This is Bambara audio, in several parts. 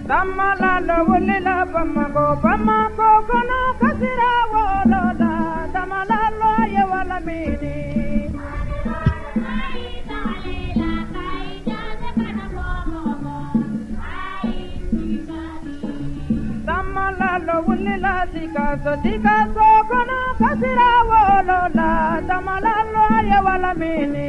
Tamalalo wulela Bamako kono kasira wolola tamalalo ye wala mini tamalalo wulela tikaso kono kasira wolola tamalalo ye wala mini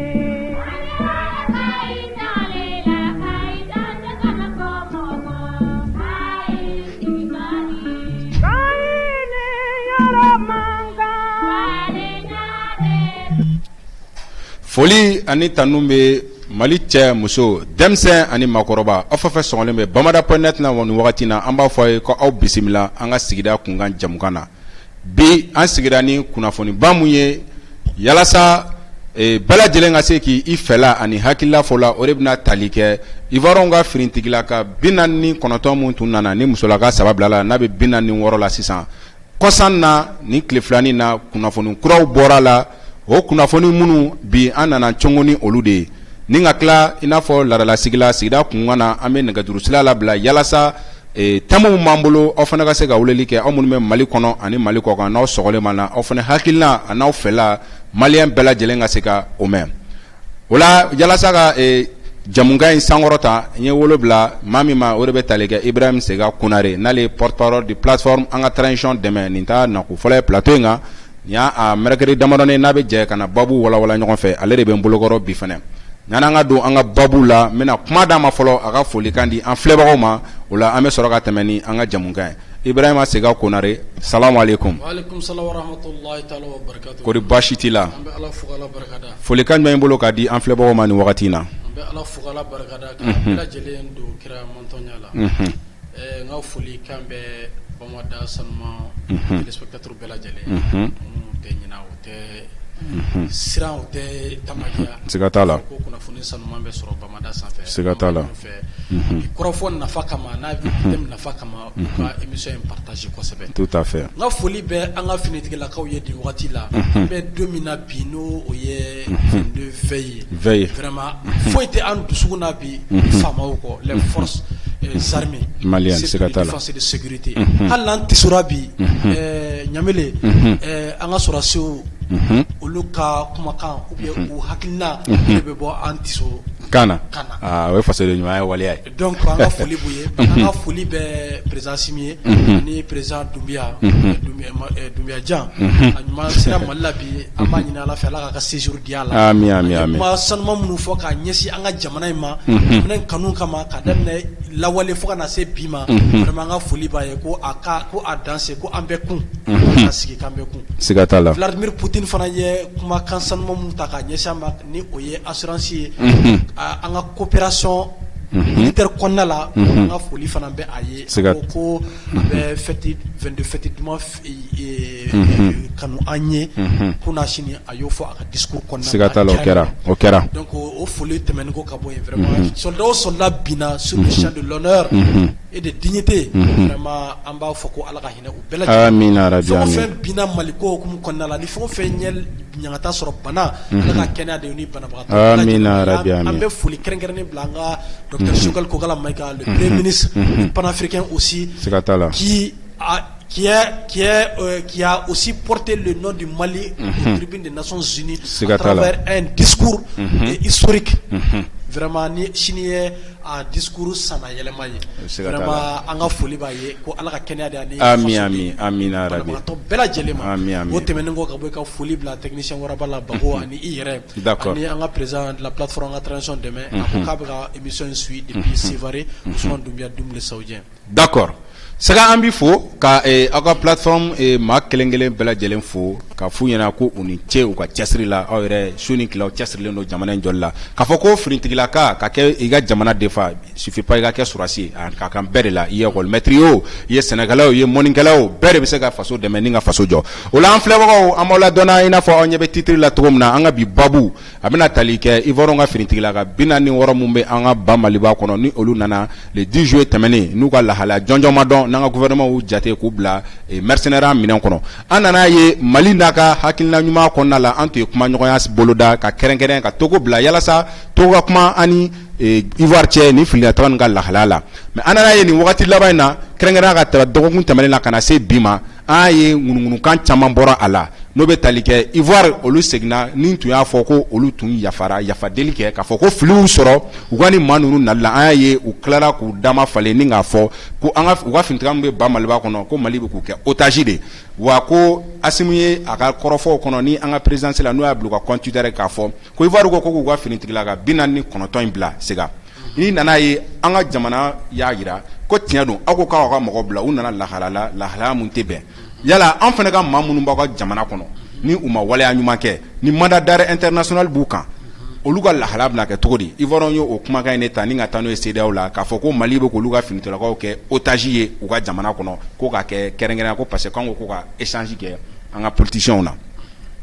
Foli ani tanumbe Mali cɛ muso denmisɛn ani makɔrɔba aw fɛn sɔgɔlen bɛ Bamada.net na wani wagati na an b'a fɔ ye ko aw bisimila an ka sigida kunkan jamukan na bi an sigira ni kunnafoni ba mun ye yalasa bɛɛ lajɛlen ka se k'i fɛla ani hakilila fɔ la o de bɛna tali kɛ Ivoirien ka firintigila ka 49 mun tun nana ni musolaka 3 bila la n'a bɛ 46 la sisan kɔsan na ni tile filanin na kunnafoni kuraw bɔra la o kunnafoni minnu bi an nana cɔngɔ ni olu de ye ni ka tila i n'a fɔ ladalasigila sigida kunkan na an bɛ nɛgɛjurusira labila yalasa thème min b'an bolo aw fana ka se ka weleli kɛ aw minnu bɛ Mali kɔnɔ ani Mali kɔkan n'aw sɔgɔlen ma na aw fana hakilina a n'aw fɛla maliyɛn bɛɛ lajɛlen ka se ka o mɛn o la yalasa ka jamukan in sankɔrɔta n ye wolo bila maa min ma o de bɛ tali kɛ Ibrahim Sega Kunare n'ale ye porte-parole de plateforme an ka transition dɛmɛ nin t'a naku fɔlɔ ye plateau in kan nin y'a mercredi damadɔni n'a bɛ jɛ ka na babu walawala ɲɔgɔn fɛ ale de bɛ n bolokɔrɔ bi fɛnɛ n'an ka don an ka babu la n bɛna kuma d'a ma fɔlɔ a ka folikan di an filɛbagaw ma o la an bɛ sɔrɔ ka tɛmɛ ni an ka jamukan ye Ibrahima Sega Konare salamu alaikum wa alaikum salam wa rahmatullahi ta'ala wa barakatuh kori baasi t'i la an bɛ Ala fo k'Ala barikada folikan jumɛn bolo ka di an filɛbagaw ma nin wagati in na an bɛ Ala fo k'Ala barikada ka bɛɛ lajɛlen don kira mantɔnya la n ka folikan bɛ Bamada sanuma téléspectateurs bɛɛ lajɛlen tɛ ɲina o tɛ siran o tɛ tamakiya siga t'a la ko kunnafoni sanuman bɛ sɔrɔ Bamada sanfɛ siga t'a la kɔrɔfɔ nafa kama n'a thème nafa kama u ka émission in partage kosɛbɛ tout à fait n ka foli bɛ an ka finitigilakaw ye nin wagati la an bɛ don min na bi n'o o ye 22 veille vraiment foyi tɛ an dusukun na bi faamaw kɔ les forces armées maliennes siga t'a la défense et de sécurité hali n'an tisora bi ɲamele an ka sɔrɔdasiw olu ka kumakan ou bien u hakilina de bɛ bɔ an tiso kana o ye fasoden ɲumanya waleya ye donc an ka foli b'u ye an ka foli bɛ président Simi ye ani président Doumbia Jan a ɲuman sera Mali la bi an b'a ɲini Ala fɛ Ala k'a ka séjour di a la amin amin amin kuma sanuma minnu fɔ k'a ɲɛsin an ka jamana in ma jamana in kanu kama ka daminɛ lawale fo ka na se bi ma vraiment an ka foli b'a ye ko a danse ko an bɛ kun ka sigi k'an bɛ kun siga t'a la Vladimir Poutine fana ye kumakan sanuma minnu ta k'a ɲɛsin an ma ni o ye assurance ye an ka coopération militaire kɔnɔna la an ka foli fana bɛ a ye ko a bɛ fête 22 fête duman kanu an ye kunna sini a y'o fɔ a ka discours kɔnɔna la siga t'a la o kɛra donc o foli tɛmɛnen ko ka bɔ yen vraiment soldat o soldat binna sur le champ de l'honneur et de dignité vraiment an b'a fɔ ko Ala ka hinɛ u bɛɛ lajɛlen amina rabi fɛn o fɛn binna Mali ko hukumu kɔnɔna la ni fɛn o fɛn ɲɛ ɲangata sɔrɔ bana Ala ka kɛnɛya de ni banabagatɔ amina rabi an bɛ foli kɛrɛnkɛrɛnnen bila an ka docteur Sogol Kogala Maïga le premier ministre panafricain aussi qui a aussi porté le nom du Mali au tribune des Nations Unies à travers un discours historique vraiment ni sini ye a discours sana yɛlɛma ye vraiment an ka foli b'a ye ko Ala ka kɛnɛya de ani amin amina rabi banabagatɔ bɛɛ lajɛlen ma o tɛmɛnen kɔ ka bɔ i ka foli bila technicien Waraba la Bago ani i yɛrɛ ani an ka président de la plateforme an ka transition dɛmɛ a ko k'a bɛ ka émission in suit depuis Sévaré Ousmane Doumbia Dumle Saoudien d'accord Sega an b'i fo ka aw ka plateforme maa kelen kelen bɛɛ lajɛlen fo ka f'u ɲɛna ko u ni ce u ka cɛsiri la aw yɛrɛ su ni tile aw cɛsirilen don jamana in jɔli la k'a fɔ ko finitigilaka ka kɛ i ka jamana senfa suffit pas i ka kɛ surasi ka kan bɛɛ de la i ye école maître o i ye sɛnɛkɛla o i ye mɔnikɛla o bɛɛ de bɛ se ka faso dɛmɛ ni ka faso jɔ o la an filɛbagaw an b'aw ladɔnna i n'a fɔ aw ɲɛ bɛ titre la cogo min na an ka bi babu a bɛna tali kɛ Ivoire ka finitigila ka 46 mun bɛ an ka ba Maliba kɔnɔ ni olu nana le 10 juillet tɛmɛnen n'u ka lahala jɔnjɔn ma dɔn n'an ka gouvernement y'u jate k'u bila mercenaire minɛn kɔnɔ an nana ye Mali n'a ka hakilina ɲuman kɔnɔna la an tun ye kuma ɲɔgɔnya boloda ka kɛrɛnkɛrɛn ka Togo bila yalasa Togo ka kuma ani Ivoire cɛ ni fililataga nin ka lahalaya la mais an nana ye nin wagati laban in na kɛrɛnkɛrɛn ka tɛmɛ dɔgɔkun tɛmɛnen na ka na se bi ma an ye ŋunuŋunukan caman bɔra a la n'o bɛ tali kɛ Ivoire olu seginna ni tun y'a fɔ ko olu tun yafara yafadeli kɛ k'a fɔ ko filiw sɔrɔ u ka ni maa ninnu nali la an y'a ye u tilara k'u dama falen ni k'a fɔ ko u ka finitiga min bɛ ba Maliba kɔnɔ ko Mali bɛ k'u kɛ otage de wa ko Asimu ye a ka kɔrɔfɔw kɔnɔ ni an ka présidence la n'o y'a bila u ka compte Twitter k'a fɔ ko Ivoire ko k'u ka finitigila ka 49 in bila sega ni nana ye an ka jamana y'a jira ko tiɲɛ don aw ko k'aw ka mɔgɔ bila u nana lahalaya mun tɛ bɛn yala an fana ka maa minnu b'aw ka jamana kɔnɔ ni u ma waleya ɲuman kɛ ni mandat d'arrêt international b'u kan olu ka lahala bɛna kɛ cogo di Ivoire ye o kumakan in de ta ni ka taa n'o ye CEDEAO la k'a fɔ ko Mali bɛ k'olu ka finitigilakaw kɛ otage ye u ka jamana kɔnɔ ko ka kɛ kɛrɛnkɛrɛnya ko parce que k'an ko ka échange kɛ an ka politiciens na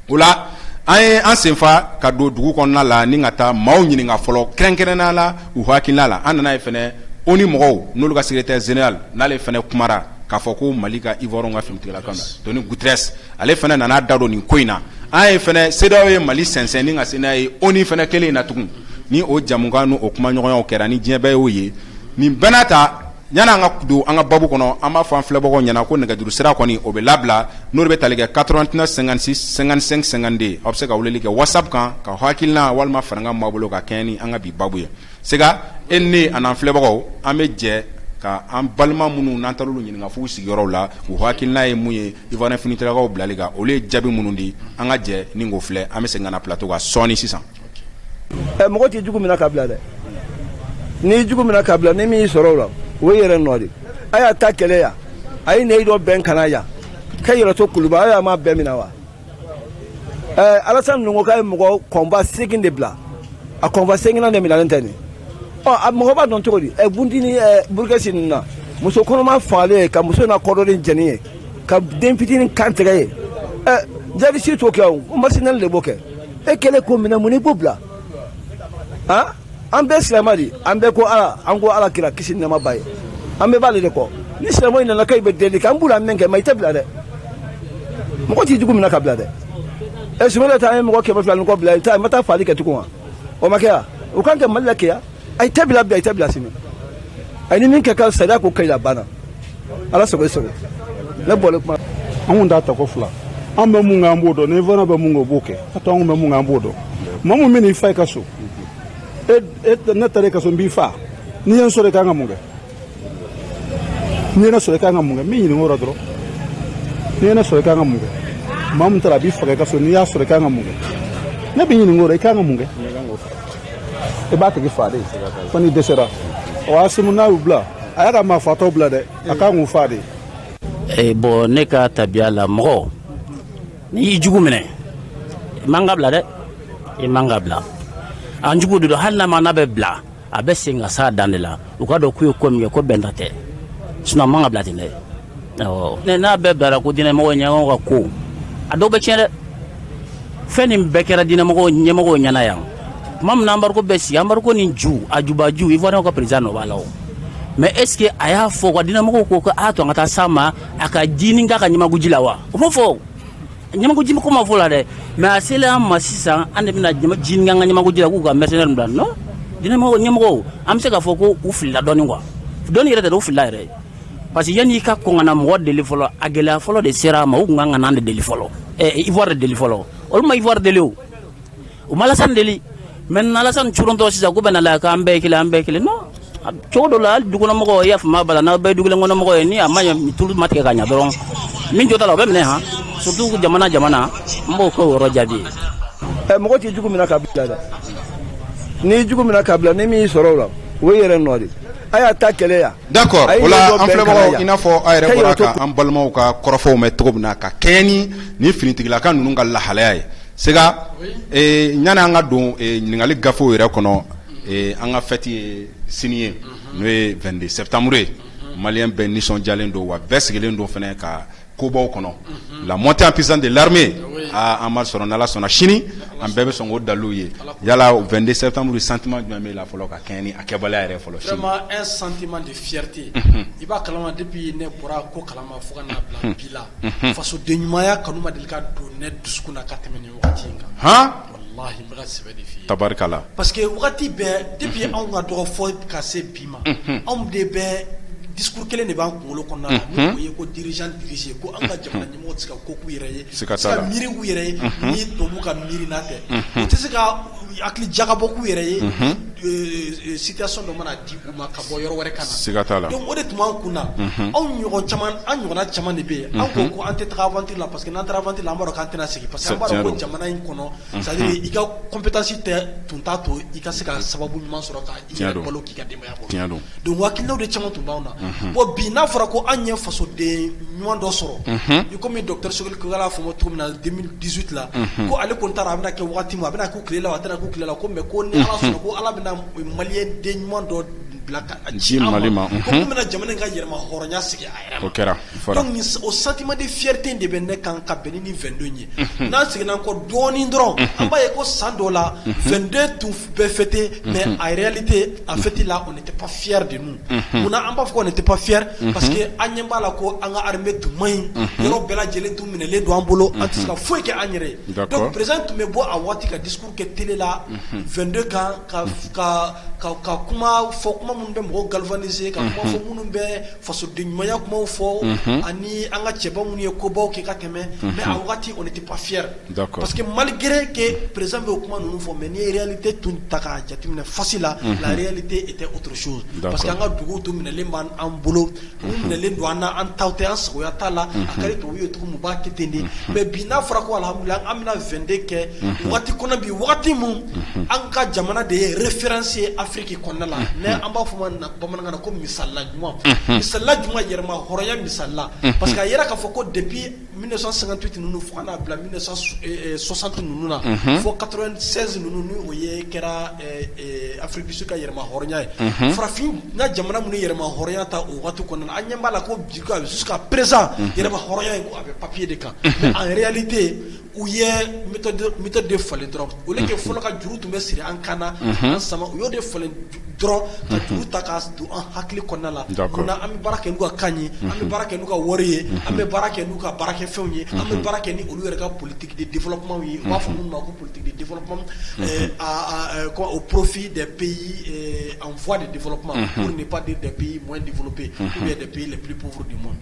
o la an ye an senfa ka don dugu kɔnɔna la ni ka taa maaw ɲininka fɔlɔ kɛrɛnkɛrɛnnenya la u hakilina la an nana ye fɛnɛ ONU mɔgɔw n'olu ka secrétaire général n'ale fɛnɛ kumara k'a fɔ ko Mali ka Ivoire ka finitigilakaw na Tony Guterres ale fɛnɛ nana da don nin ko in na an ye fɛnɛ CEDEAO ye Mali sɛnsɛn ni ka se n'a ye ONU fɛnɛ kelen in na tugun ni o jamukan n'o kuma ɲɔgɔnyaw kɛra ni diɲɛ bɛɛ y'o ye nin bɛɛ n'a ta yani an ka don an ka babu kɔnɔ an b'a fɔ an filɛbagaw ɲɛna ko nɛgɛjuru sira kɔni o bɛ labila n'o de bɛ tali kɛ 89 56 55 52 aw bɛ se ka weleli kɛ WhatsApp kan ka hakilina walima farankan m'aw bolo ka kɛɲɛ ni an ka bi babu ye sega e ni ne an'an filɛbagaw an bɛ jɛ ka an balima minnu n'an taara olu ɲininka f'u sigiyɔrɔw la u hakilina ye mun ye Ivoirien finitigilakaw bilali kan olu ye jaabi minnu di an ka jɛ ni k'o filɛ an bɛ segin ka na plateau kan sɔɔni sisan. mɔgɔ tɛ jugu minɛ ka bila dɛ ni jugu minɛ ka bila ni min y'i sɔrɔ o la o ye yɛrɛ nɔ de a y'a ta kɛlɛ yan a ye ne dɔ bɛn kana yan ka yɛrɛ to kuluba a y'a ma bɛn minɛ wa Alassane Nungo k'a ye mɔgɔ kɔnba 8 de bila a kɔnba 5 de minɛlen tɛ nin a mɔgɔ b'a dɔn cogo di Burundi ni Burkina ninnu na muso kɔnɔma fagalen ka muso n'a kɔdɔlen jɛni ye ka den fitinin kan tigɛ ye jadisi t'o kɛ o masinɛli de b'o kɛ e kɛlen ko minɛ mun i b'o bila an bɛɛ silamɛ de an bɛɛ ko Ala an ko Ala kira kisi ni nɛɛma b'a ye an bɛɛ b'ale de kɔ ni silamɛ in nana k'a bɛ deli k'an b'u la mɛn kɛ mais i tɛ bila dɛ mɔgɔ t'i jugu minɛ ka bila dɛ Soumaïla ta an ye mɔgɔ 200 ni kɔ bila i ma taa faali kɛ tugun wa o ma kɛ wa o kan kɛ Mali la kɛ yan a tɛ bila bi a tɛ bila sini a ni min kɛ ka sariya ko kɛla banna Ala sago i sago ne bɔlen kuma an kun t'a ta ko fila an bɛ mun k'an b'o dɔn ni Ivoirien bɛ mun kɛ o b'o kɛ a to an kun bɛ mun k'an b'o dɔn maa mun bɛ n'i fa i ka so ne taara i ka so n b'i fa n'i ye n sɔrɔ i kan ka mun kɛ n'i ye ne sɔrɔ i kan ka mun kɛ n b'i ɲininka o la dɔrɔn n'i ye ne sɔrɔ i kan ka mun kɛ maa min taara a b'i faga i ka so n'i y'a sɔrɔ i kan ka mun kɛ ne b'i ɲininka o la i kan ka mun kɛ i b'a tigi fa de fo n'i dɛsɛra Asimu n'a y'u bila a y'a ka maa fatɔw bila dɛ a kan k'u fa de bon ne ka tabiya la mɔgɔ n'i y'i jugu minɛ i man ka bila dɛ i man ka bila an jugu de don hali n'a ma n'a bɛ bila a bɛ segin ka s'a dan de la u ka dɔn k'u ye ko min kɛ ko bɛnta tɛ sinon a man ka bila ten dɛ n'a bɛɛ bilara ko diinɛmɔgɔw ɲɛmɔgɔw ka ko a dɔw bɛ tiɲɛ dɛ fɛn nin bɛɛ kɛra diinɛmɔgɔw ɲɛmɔgɔw ɲɛna yan tuma min na embargo bɛ sigi embargo ni ju a jubaju Ivoirien ka président nɔ b'a la o mais est ce que a y'a fɔ ka diinɛmɔgɔw ko k'a to an ka taa s'a ma a ka ji ni k'a ka ɲamaguji la wa o m'o fɔ ɲamaguji ko ma fɔ la dɛ mais a selen an ma sisan an de bɛna ji ni an ka ɲamaguji la k'u ka mercenaire bila non diinɛmɔgɔw ɲɛmɔgɔw an bɛ se k'a fɔ ko u filila dɔɔni quoi dɔɔni yɛrɛ tɛ u filila yɛrɛ parce que yanni i ka kɔn ka na mɔgɔ deli fɔlɔ a gɛlɛya fɔlɔ de sera a ma u kun kan ka n'an de deli fɔlɔ Ivoire de deli fɔlɔ olu ma Ivoire deli o ma Alassane deli maintenant Alassane curontɔ sisan ko bɛ na la k'an bɛɛ ye kelen non cogo dɔ la hali dukɔnɔmɔgɔw i y'a faamuya bala n'aw bɛɛ ye dukɔnɔmɔgɔ ye ni a ma ɲɛ tulu ma tigɛ ka ɲɛ dɔrɔn min jɔ t'a la o bɛ minɛ han surtout jamana n b'o k'o yɔrɔ jaabi ye mɔgɔ t'i jugu minɛ ka bila dɛ n'i jugu minɛ ka bila ni min y'i sɔrɔ o la o ye yɛrɛ nɔ de a y'a ta kɛlɛ yan d'accord o la an filɛbagaw i n'a fɔ a yɛrɛ bɔra ka an balimaw ka kɔrɔfɔw mɛn cogo min na ka kɛɲɛ ni finitigilaka ninnu ka lahalaya ye sega yani an ka don ɲininkali gafew yɛrɛ kɔnɔ an ka fête ye sini ye n'o ye 22 septembre ye malien bɛɛ nisɔndiyalen don wa bɛɛ sigilen don fɛnɛ ka kobaw kɔnɔ la montée en puissance de l'armée an b'a sɔrɔ n'Ala sɔnna sini an bɛɛ bɛ sɔn k'o dalilu ye yala 22 septembre sentiment jumɛn b'e la fɔlɔ ka kɛɲɛ ni a kɛbaliya yɛrɛ fɔlɔ sini vraiment un sentiment de fierté i b'a kalama depuis ne bɔra ko kalama fo ka n'a bila bi la fasoden ɲumanya kanu ma deli ka don ne dusukun na ka tɛmɛ nin wagati in kan wallahi n bɛ ka sɛbɛ de f'i ye tabarikala parce que wagati bɛɛ depuis anw ka dɔgɔ fɔ ka se bi ma anw de bɛ discours kelen de b'an kunkolo kɔnɔna la n'o ye ko dirigeant dirigé ko an ka jamana ɲɛmɔgɔ tɛ se ka ko k'u yɛrɛ ye se ka miiri k'u yɛrɛ ye ni tubabu ka miiri n'a tɛ u tɛ se ka hakili jagabɔ k'u yɛrɛ ye situation dɔ mana di u ma ka bɔ yɔrɔ wɛrɛ ka na donc o de tun b'an kun na anw ɲɔgɔn caman an ɲɔgɔnna caman de bɛ yen an ko an tɛ taga aventure la parce que n'an taara aventure la an b'a dɔn k'an tɛna segin parce que an b'a dɔn ko jamana in kɔnɔ c'est à dire i ka compétence tɛ tun t'a to i ka se ka sababu ɲuman sɔrɔ ka i yɛrɛ balo k'i ka denbaya bolo donc hakilinaw de caman tun b'anw na bon bi n'a fɔra ko an ye fasoden ɲuman dɔ sɔrɔ i komi docteur Sogɛli Kogala y'a fɔ cogo min na 2018 la ko ale kɔni taara a bɛna kɛ wagati min a bɛna k'u tile la a tɛna k'u tile la ko mais ko ni Ala sɔnna ko Ala bɛna malien den ɲuman dɔ bila ka ci an ma ko mun bɛna jamana in ka yɛrɛma hɔrɔnya sigi a yɛrɛ ma o kɛra donc o sentiment de fierté de bɛ ne kan ka bɛn ni 22 ye n'an seginna kɔ dɔɔnin dɔrɔn an b'a ye ko san dɔ la 22 tun bɛ fêter mais en réalité a fête là on n'était pas fiers de nous munna an b'a fɔ qu'on n'était pas fiers parce que an ɲɛ b'a la ko an ka armée tun man ɲi yɔrɔ bɛɛ lajɛlen tun minɛlen don an bolo an tɛ se ka foyi kɛ an yɛrɛ ye donc président tun bɛ bɔ a waati ka discours kɛ télé la 22 kan ka kuma fɔ kuma minnu bɛ mɔgɔw galvaniser ka kuma fɔ minnu bɛ fasoden ɲumanya kumaw fɔ ani an ka cɛba minnu ye kobaw kɛ ka tɛmɛ mais a wagati on n'était pas fiers parce que malgré que président bɛ o kuma ninnu fɔ mais ni ye réalité tun ta k'a jateminɛ face la la réalité était autre chose parce que an ka duguw tun minɛlen b'an bolo mun minɛlen don an na an taw tɛ an sagoya t'a la a kɛra tubabu ye cogo min u b'a kɛ ten de mais bi n'a fɔra ko alhamdulilah an bɛna 22 kɛ wagati kɔnɔ bi wagati mun an ka jamana de ye référence ye Afrique kɔnɔna la ne an b'a fɔ ma bamanankan na ko misala ɲuman yɛrɛma hɔrɔnya misala parce que a yɛrɛ k'a fɔ ko depuis 1958 ninnu fo ka n'a bila 1960 ninnu na fo 96 ninnu ni o ye kɛra Afrique du Sud ka yɛrɛma hɔrɔnya ye farafin na jamana minnu yɛrɛma hɔrɔnya ta o waati kɔnɔna na an ɲɛ b'a la ko jusqu'à présent yɛrɛma hɔrɔnya ye ko a bɛ papier de kan mais en réalité u ye méthode de falen dɔrɔn au lieu que fɔlɔ ka juru tun bɛ siri an kan na an sama u y'o de falen dɔrɔn ka juru ta k'a don an hakili kɔnɔna la munna an bɛ baara kɛ n'u ka kan ye an bɛ baara kɛ n'u ka wari ye an bɛ baara kɛ n'u ka baarakɛfɛnw ye an bɛ baara kɛ ni olu yɛrɛ ka politique de développement ye u b'a fɔ minnu ma ko politique de développement au profit des pays en voie de développement pour ne pas dire des pays moins développés ou bien des pays les plus pauvres du monde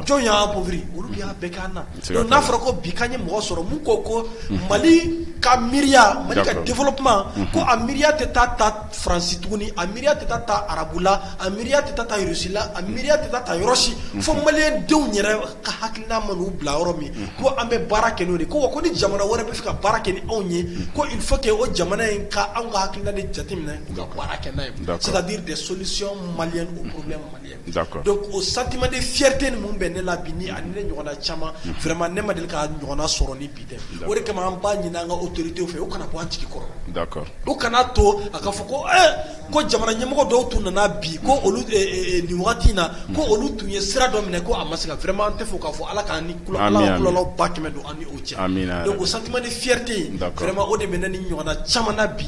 jɔn y'a appauvri olu de y'a bɛɛ k'an na donc n'a fɔra ko bi k'an ye mɔgɔ sɔrɔ mun ko Mali ka miiriya Mali ka développement ko a miiriya tɛ taa Faransi tuguni a miiriya tɛ taa arabu la a miiriya tɛ taa Rusi la a miiriya tɛ taa yɔrɔ si fo maliyɛn denw yɛrɛ ka hakilina ma n'u bila yɔrɔ min ko an bɛ baara kɛ n'o de ko ni jamana wɛrɛ bɛ fɛ ka baara kɛ ni anw ye ko il faut que o jamana in ka anw ka hakilina de jateminɛ ka baara kɛ n'a ye c'est-à-dire des solutions maliennes aux problèmes maliens donc o sentiment de fierté ni mun bɛ ne la bi ni ani ne ɲɔgɔnna caman vraiment ne ma deli ka ɲɔgɔnna sɔrɔ ni bi tɛ o de kama an b'a ɲini an ka autorités fɛ u kana bɔ an jigi kɔrɔ u kana to a ka fɔ ko jamana ɲɛmɔgɔ dɔw tun nana bi ko olu nin wagati in na ko olu tun ye sira dɔ minɛ ko a ma se ka vraiment an tɛ fɔ k'a fɔ ala k'an ni kulɔlaw ba kɛmɛ don an ni o cɛ donc o sentiment de fierté vraiment o de bɛ ne ni ɲɔgɔnna caman na bi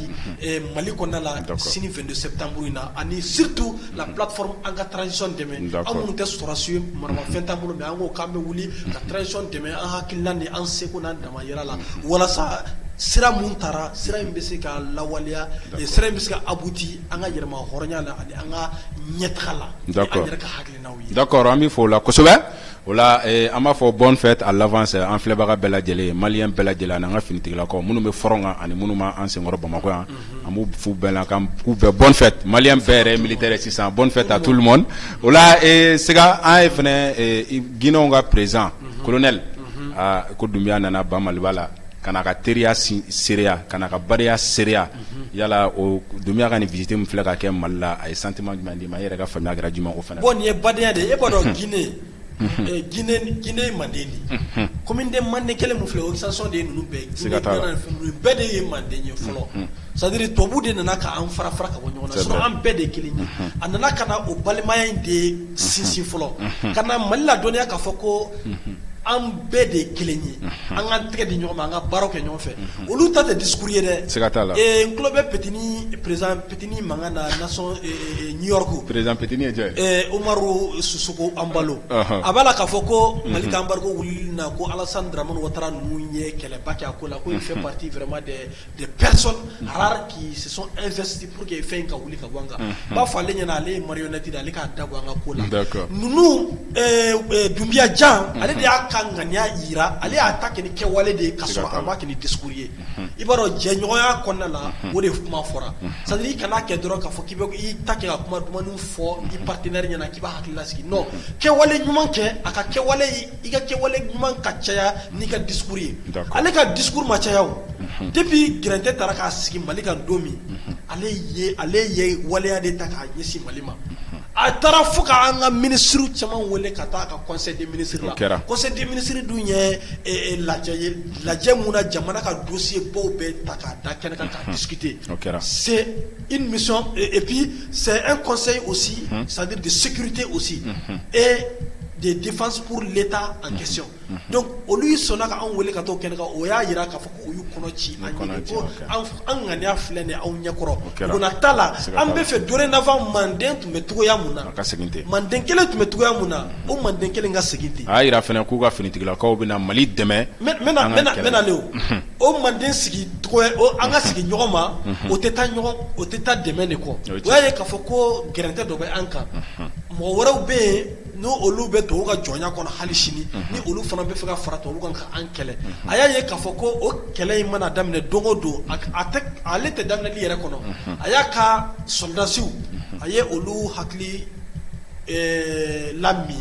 Mali kɔnɔna la sini 22 septembre in na ani surtout la plateforme an ka transition dɛmɛ an minnu tɛ sɔrɔdasi ye maramafɛn t'an bolo mais an ko k'an bɛ wuli ka transition dɛmɛ an hakilina ni an seko n'an damayira la walasa sira mun taara sira in bɛ se ka lawaleya sira in bɛ se ka abouti an ka yɛrɛma hɔrɔnya la ani an ka ɲɛtaga la an yɛrɛ ka hakilinaw ye d'accord an bɛ fɔ o la kosɛbɛ o la an b'a fɔ bonne fête à l'avance an filɛbaga bɛɛ lajɛlen maliyɛn bɛɛ lajɛlen ani an ka finitigilakaw minnu bɛ front kan ani minnu ma an senkɔrɔ Bamakɔ yan an b'u f'u bɛɛ la k'u bɛɛ bonne fête maliyɛn bɛɛ yɛrɛ militaire sisan bonne fête à tout le monde o la Sega an ye fɛnɛ Guinéenw ka président colonel ko Dunbiya nana ba Maliba la kana ka teriya sereya kana ka bariya sereya yala o Dunbiya ka ni visite min filɛ ka kɛ Mali la a ye sentiment jumɛn d'i ma e yɛrɛ ka faamuya kɛra jumɛn o fana bon nin ye badenya de e b'a dɔn Guinée Guinée Mandeli commune de Mandé kele mu filɛ extension de ninnu bɛɛ bɛɛ de ye Mandé ye fɔlɔ c'est-à-dire tubabu de nana ka an fara ka bɔ ɲɔgɔn na sinon an bɛɛ de kelen ye a nana ka na o balimaya in de sinsin fɔlɔ ka na Mali la dɔnniya k'a fɔ ko an bɛɛ de kelen ye an ka tɛgɛ di ɲɔgɔn ma an ka baaraw kɛ ɲɔgɔn fɛ olu ta tɛ discours ye dɛ n tulo bɛ président Petini mankan na nation New York président Petini ye jɛ Umaru Sisoko Embalo a b'a la k'a fɔ ko Mali ka embargo wulili na ko Alassane Dramane Ouattara ninnu ye kɛlɛba kɛ a ko la ko il fait partie vraiment des personnes rares qui se sont investies pour que fɛn ka wuli ka bɔ an kan n b'a fɔ ale ɲɛna ale ye marionnette de ale k'a dabɔ an ka ko la ninnu Doumbia Dian ale de y'a ka ŋaniya yira ale y'a ta kɛ ni kɛwale de ye ka sɔrɔ a ma kɛ ni discours ye i b'a dɔn jɛɲɔgɔnya kɔnɔna la o de kuma fɔra c'est-à-dire i kana kɛ dɔrɔn k'a fɔ k'i bɛ i ta kɛ ka kuma dumaniw fɔ i partenaire ɲɛna k'i b'a hakili lasigi non kɛwale ɲuman kɛ a ka kɛwale i ka kɛwale ɲuman ka caya n'i ka discours ye ale ka discours ma caya o depuis Gɛrɛntɛ taara k'a sigi Mali kan don min ale ye waleya de ta k'a ɲɛsin Mali ma a taara fo ka an ka ministre caman wele ka taa ka conseil des ministres la conseil des ministres dun ye lajɛ mun na jamana ka dossier baw bɛɛ ta k'a da kɛnɛ kan ka discuter c'est une mission et puis c'est un conseil aussi c'est-à-dire de sécurité aussi et de défense pour l'État en question donc olu sɔnna ka an wele ka t'o kɛnɛ kan o y'a yira k'a fɔ ko o y'u kɔnɔ ci an ye ko an ŋaniya filɛ nin ye aw ɲɛkɔrɔ donna ta la an bɛ fɛ dorénavant Manden tun bɛ cogoya mun na Manden kelen tun bɛ cogoya mun na o Manden kelen ka segin ten a y'a yira fɛnɛ k'u ka finitigilakaw bɛna Mali dɛmɛ n bɛna le o Manden sigi cogoya an ka sigi ɲɔgɔn ma o tɛ taa dɛmɛ de kɔ o y'a ye k'a fɔ ko Gɛrɛntɛ dɔ bɛ an kan mɔgɔ wɛrɛw bɛ yen n'o olu bɛ tubabu ka jɔnya kɔnɔ hali sini ni olu fana bɛ fɛ ka fara tubabu kan ka an kɛlɛ a y'a ye k'a fɔ ko o kɛlɛ in mana daminɛ don o don ale tɛ daminɛli yɛrɛ kɔnɔ a y'a ka soldasiw a ye olu hakili lami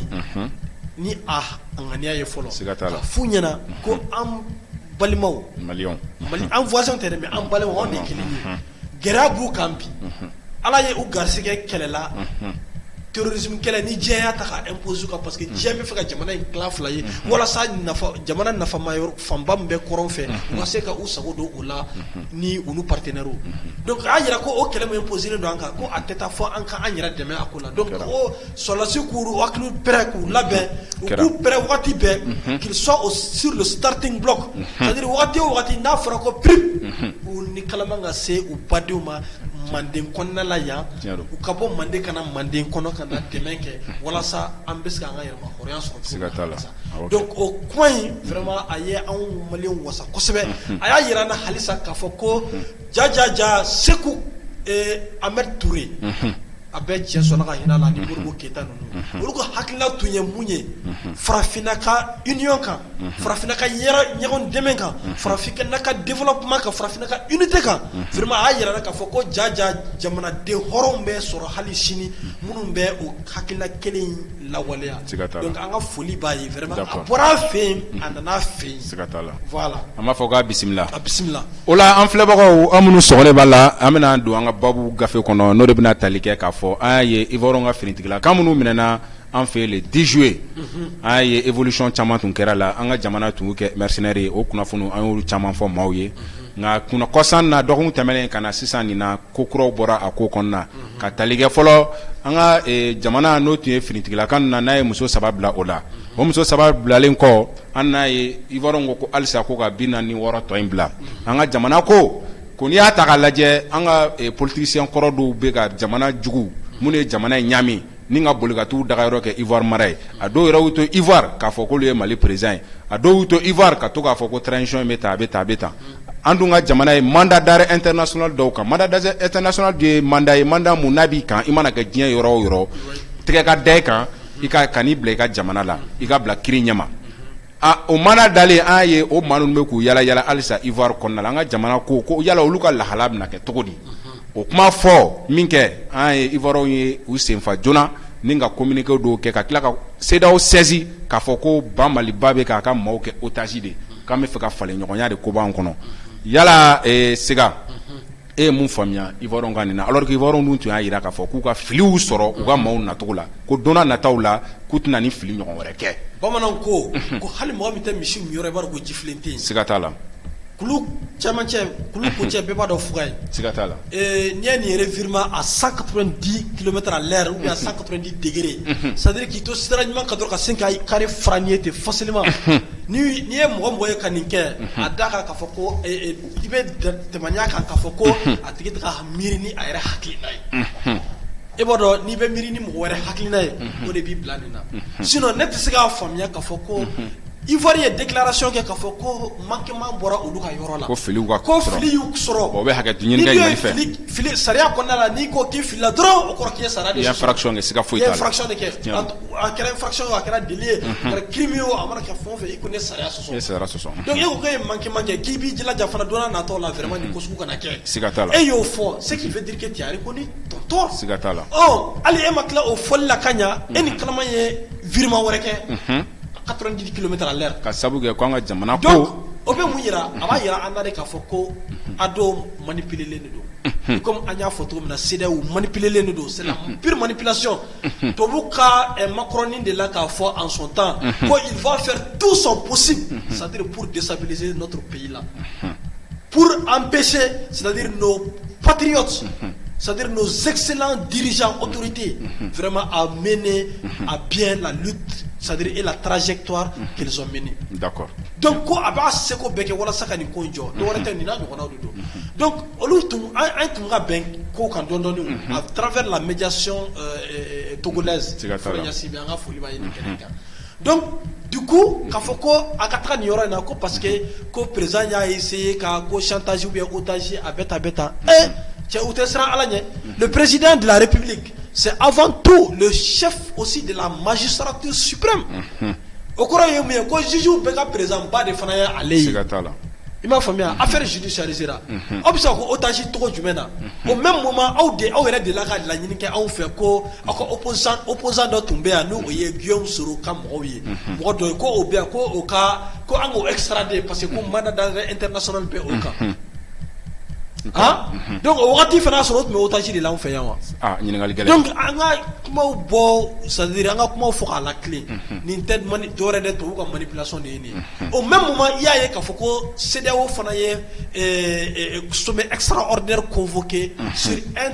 ni a ŋaniya ye fɔlɔ ka f'u ɲɛna ko an balimaw an voisin tɛ dɛ mais an balimaw anw de kelen ye gɛrɛya b'u kan bi Ala ye u garisigɛ kɛlɛla terrorisme kɛlɛ ni diɲɛ y'a ta ka imposer kan parce que diɲɛ bɛ fɛ ka jamana in tila fila ye walasa jamana nafama yɔrɔ fanba min bɛ kɔrɔn fɛ u ka se ka u sago don o la ni olu partenaires donc a yira ko o kɛlɛ min imposer don an kan ko a tɛ taa fɔ an ka an yɛrɛ dɛmɛ a ko la donc o sɔrɔdasi k'u hakili pɛrɛ k'u labɛn u k'u pɛrɛ wagati bɛɛ qu'ils soient sur le starting block c'est-à-dire wagati o wagati n'a fɔra ko prip u ni kalaman ka se u badenw ma Manden kɔnɔna la yan u ka bɔ Manden kana Manden kɔnɔ ka na dɛmɛ kɛ walasa an bɛ se k'an ka yɛrɛma hɔrɔnya sɔrɔ donc o kuma in vraiment a ye anw Maliyɛnw wasa kosɛbɛ a y'a yira an na halisa k'a fɔ ko jajaja Seku Ahmed Touré a bɛ diɲɛ sɔnna ka hinɛ a la ni Modibo Keyita ninnu olu ka hakilina tun ye mun ye farafinna ka union kan farafinna ka ɲɔgɔn dɛmɛ kan farafinna ka développement kan farafinna ka unité kan vraiment a y'a yira k'a fɔ ko jaja jamanaden hɔrɔnw bɛ sɔrɔ hali sini minnu bɛ o hakilina kelen in lawaleya donc an ka foli b'a ye vraiment a bɔra a fɛ yen a nana a fɛ yen voilà an b'a fɔ k'a bisimila a bisimila o la an filɛbagaw an minnu sɔgɔlen b'a la an bɛna don an ka babu gafe kɔnɔ n'o de bɛna tali kɛ k'a fɔ an y'a ye Ivoirien ka finitigila kan minnu minɛna an fɛ le 10 juillet an y'a ye évolution caman tun kɛra la an ka jamana tun kɛ mercenaire ye o kunnafoni an y'olu caman fɔ maaw ye nka kɔsan na dɔgɔkun tɛmɛnen ka na sisan nin na ko kuraw bɔra a ko kɔnɔna ka tali kɛ fɔlɔ an ka jamana n'o tun ye finitigilakan na n'a ye muso 3 bila o la o muso 3 bilalen kɔ an n'a ye Ivoirien ko halisa ko ka 46 tɔ in bila an ka jamana ko n'i y'a ta k'a lajɛ an ka politicien kɔrɔ dɔw bɛ ka jamana jugu minnu ye jamana in ɲami ni ka boli ka t'u dagayɔrɔ kɛ Ivoire mara ye a dɔw yɛrɛ y'u to Ivoire k'a fɔ k'olu ye Mali président ye a dɔw y'u to Ivoire ka to k'a fɔ ko transition bɛ tan a bɛ tan an dun ka jamana ye mandat d'arrêt international dɔw kan mandat d'arrêt international de ye mandat ye mandat mun n'a b'i kan i mana kɛ diɲɛ yɔrɔ o yɔrɔ tɛgɛ ka da i kan i ka n'i bila i ka jamana la i ka bila kiiri ɲɛma o mana dalen an ye o maa ninnu bɛ k'u yala yala halisa Ivoire kɔnɔna la an ka jamana ko yala olu ka lahala bɛna kɛ cogo di o kuma fɔ min kɛ an ye Ivoirien ye u senfa joona ni ka communiqué dɔw kɛ ka tila ka CEDEAO saisi k'a fɔ ko ban Maliba bɛ k'a ka maaw kɛ otage de k'an bɛ fɛ ka falen ɲɔgɔnya de ko b'an kɔnɔ yala Sega e mun faamuya Ivoirien ka nin na alors que Ivoirien dun tun y'a yira k'a fɔ k'u ka filiw sɔrɔ u ka maaw natogo la ko donna nataw la k'u tɛna ni fili ɲɔgɔn wɛrɛ kɛ bamanan ko ko hali mɔgɔ min tɛ misi min yɔrɔ i b'a dɔn ko jifilen tɛ yen siga t'a la kulu camancɛ kulu kuncɛ bɛɛ b'a dɔn fuga ye siga t'a la n'i ye nin revirement à 190 km à l'heure ou bien à 190 degrés c'est à dire k'i to sira ɲuman kan dɔrɔn ka sin ka kari fara n'i ye ten facilement n'i ye mɔgɔ ye ka nin kɛ a da kan k'a fɔ ko i bɛ tɛmɛniya kan k'a fɔ ko a tigi tɛ ka miiri ni a yɛrɛ hakilina ye e b'a dɔn n'i bɛ miiri ni mɔgɔ wɛrɛ hakilina ye o de b'i bila nin na sinon ne tɛ se k'a faamuya k'a fɔ ko Ivoire ye déclaration kɛ k'a fɔ ko manquement bɔra olu ka yɔrɔ la ko filiw ka ko fili y'u sɔrɔ o bɛ hakɛto ɲini kɛ ɲini fɛ fili sariya kɔnɔna la n'i ko k'i filila dɔrɔn o kɔrɔ k'i ye sariya de sɔsɔ infraction kɛ siga foyi t'a la infraction de kɛ a kɛra infraction a kɛra délit ye a kɛra crime ye a mana kɛ fɛn o fɛn i ko ne sariya sɔsɔ e sariya sɔsɔ donc e ko k'e ye manquement kɛ k'i b'i jilaja fana don n'a nataw la vraiment nin ko sugu kana kɛ siga t'a la e y'o fɔ ce qui veut dire que tu as reconnu ton tort siga t'a la hali e ma tila o fɔli la ka ɲa e ni kalama ye virement wɛrɛ kɛ 90 km à l'heure ka sabu kɛ ko an ka jamana donc ko o bɛ mun yira a b'a yira an na de k'a fɔ ko a dɔw manipulelen de don comme an y'a fɔ cogo min na CEDEAO manipulelen de don c'est la pure manipulation tubabu ka Macronin de la k'a fɔ en son temps ko il va faire tout son possible c'est-à-dire pour déstabiliser notre pays là pour empêcher c'est-à-dire nos patriotes c'est-à-dire nos excellents dirigeants autorités vraiment à mener à bien la lutte c'est-à-dire et la trajectoire qu'ils ont menée. D'accord. Donc ko a b'a seko bɛɛ kɛ walasa ka nin ko in jɔ dɔwɛrɛ tɛ nin n'a ɲɔgɔnnaw de don donc olu tun an tun ka bɛn ko kan dɔɔni à travers la médiation togolaise fɔlɔ Yasibi an ka foli b'a ye nin kɛnɛ kan donc du coup k'a fɔ ko a ka taga nin yɔrɔ in na ko parce que ko président y'a essayé ka ko chantage ou bien otage a bɛ tan cɛ u tɛ siran Ala ɲɛ le président de la République c'est avant tout le chef aussi de la magistrature suprême o kɔrɔ ye mun ye ko juge bɛɛ ka président ba de fana ye ale ye siga t'a la i m'a faamuya affaire judiciarisée aw bɛ se ka ko otage tɔgɔ jumɛn na au même moment aw yɛrɛ de la ka laɲini kɛ anw fɛ ko aw ka opposant dɔ tun bɛ yan n'o ye Guillaume Soro ka mɔgɔw ye mɔgɔ dɔ ye ko o bɛ yan ko an k'o extrader parce que ko mandat d'arrêt international bɛ o kan donc o wagati fana sɔrɔ o tun bɛ otage de la anw fɛ yan wa ɲininkali gɛlɛn donc an ka kumaw bɔ c'est-à-dire an ka kumaw fɔ k'a latilen nin tɛ dɔwɛrɛ de tubabu ka manipulation de ye nin ye au même moment i y'a ye k'a fɔ ko CEDEAO fana ye sommet extraordinaire convoqué sur un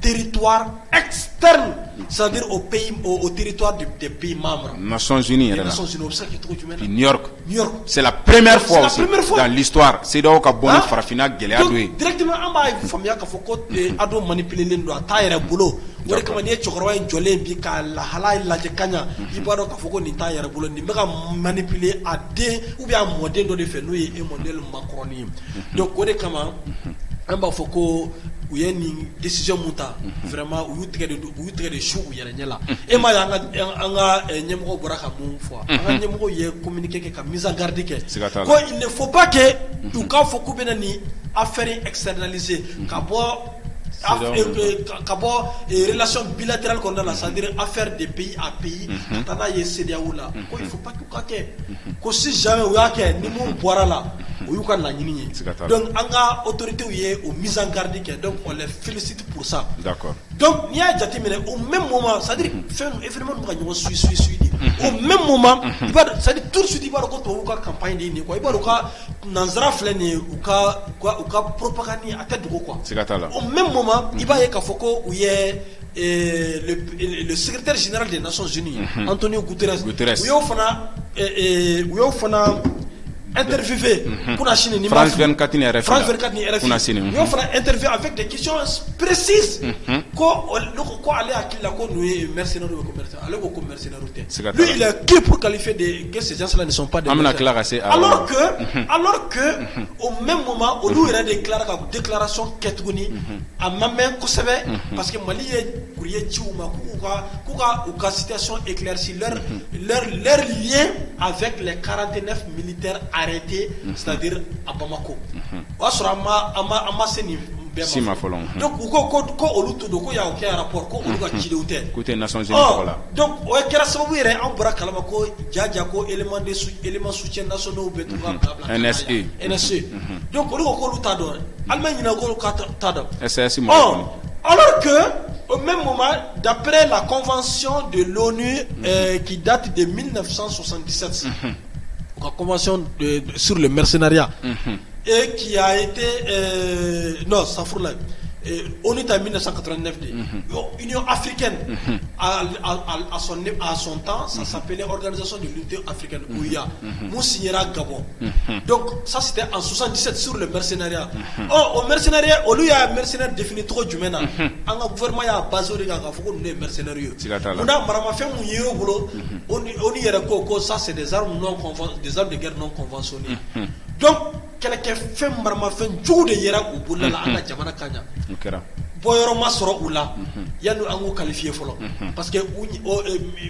territoire externe c'est-à-dire au pays au territoire des pays membres Nations Unies les Nations Unies o bɛ se ka kɛ cogo jumɛn na New York c'est la première fois aussi dans l'histoire CEDEAO ka bɔ ni farafinna gɛlɛya dɔ ye directement an b'a faamuya k'a fɔ ko a dɔw manipulelen don a t'a yɛrɛ bolo o de kama n'i ye cɛkɔrɔba in jɔlen bi k'a lahala lajɛ ka ɲa i b'a dɔn k'a fɔ ko nin t'a yɛrɛ bolo nin bɛ ka manipuler a den ou bien a mɔden dɔ de fɛ n'o ye Emmanuel Macron ye donc o de kama an b'a fɔ ko u ye nin décision mun ta vraiment u y'u tigɛ de su u yɛrɛ ɲɛ la e m'a ye an ka ɲɛmɔgɔ bɔra ka mun fɔ an ka ɲɛmɔgɔ ye communiqué kɛ ka mise en garde kɛ ko il ne faut pas que u k'a fɔ k'u bɛna nin affaire externaliser ka bɔ relation bilatérale kɔnɔna la c'est-à-dire affaire de pays à pays ka taa n'a ye CEDEAO la ko il faut pas k'u ka kɛ ko si jamais u y'a kɛ ni mun bɔra la o y'u ka laɲini ye donc an ka autorités ye o mise en garde kɛ donc on les félicite pour ça d'accord donc n'i y'a jateminɛ au même moment c'est-à-dire fɛn événement ninnu ka ɲɔgɔn suit de au même moment i b'a dɔn c'est-à-dire tout de suite i b'a dɔn ko tubabuw ka campagne de ye nin quoi i b'a dɔn ka nanzara filɛ nin ye u ka propagande a tɛ dogo quoi au même moment i b'a ye k'a fɔ ko u ye le secrétaire général des Nations Unies Antonio Guterres u y'o fana interviewé France 24 ni RFI il y a interview avec des questions précises ko ale hakili la ko nous est mercenaires ou commerçants ale ko mercenaires lui il est qui pour qualifier que ces gens là ne sont pas des alors que au même moment on nous déclare la déclaration ketuguni a même kosɛbɛ parce que Mali est courrier tchouma kuka situation éclaircie leur lien avec les 49 militaires arrêtés c'est-à-dire à Bamako. O sera ama se ni si ma fɔlɔ donc u ko olu to do ko y'a aucun rapport ko olu ka cidenw tɛ ko tɛ Nations Unies tɔgɔ la donc o kɛra sababu yɛrɛ an bɔra kalama ko jaja ko élément soutien nationaux bɛ to ka bila NSE donc olu ko olu t'a dɔn Allemagne ɲinɛ ko olu t'a dɔn SS alors que au même moment d'après la convention de l'ONU qui date de 1977 la convention sur le mercenariat et qui a été non ça fout là on est en 1989 Union africaine à son temps ça s'appelait Organisation de l'Unité africaine OUA nous signera Gabon donc ça c'était en 77 sur le mercenariat au mercenariat au lieu à mercenaire défini trop du maintenant en gouvernement il y a basé les gars faut qu'on est mercenaires on a marama fait mon yéro boulot on y a quoi ça c'est des armes des armes de guerre non conventionnelles donc quelqu'un fait marama fait jour de yéra au bout là la jamana kanya boyoro masoro oula yanu ango qualifié folo parce que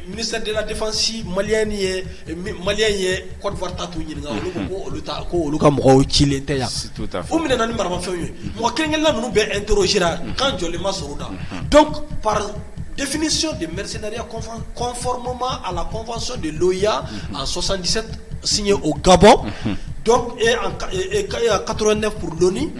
ministère de la défense malien ye Côte d'Ivoire tatu nyinga ko oluka mo chile teya o mina nani marama fe mo kengel la nu be interroger quand jole masoro da donc par définition de mercenariat conformément à la convention de l'OIA en 77 signée au Gabon donc et en 89 pour l'ONU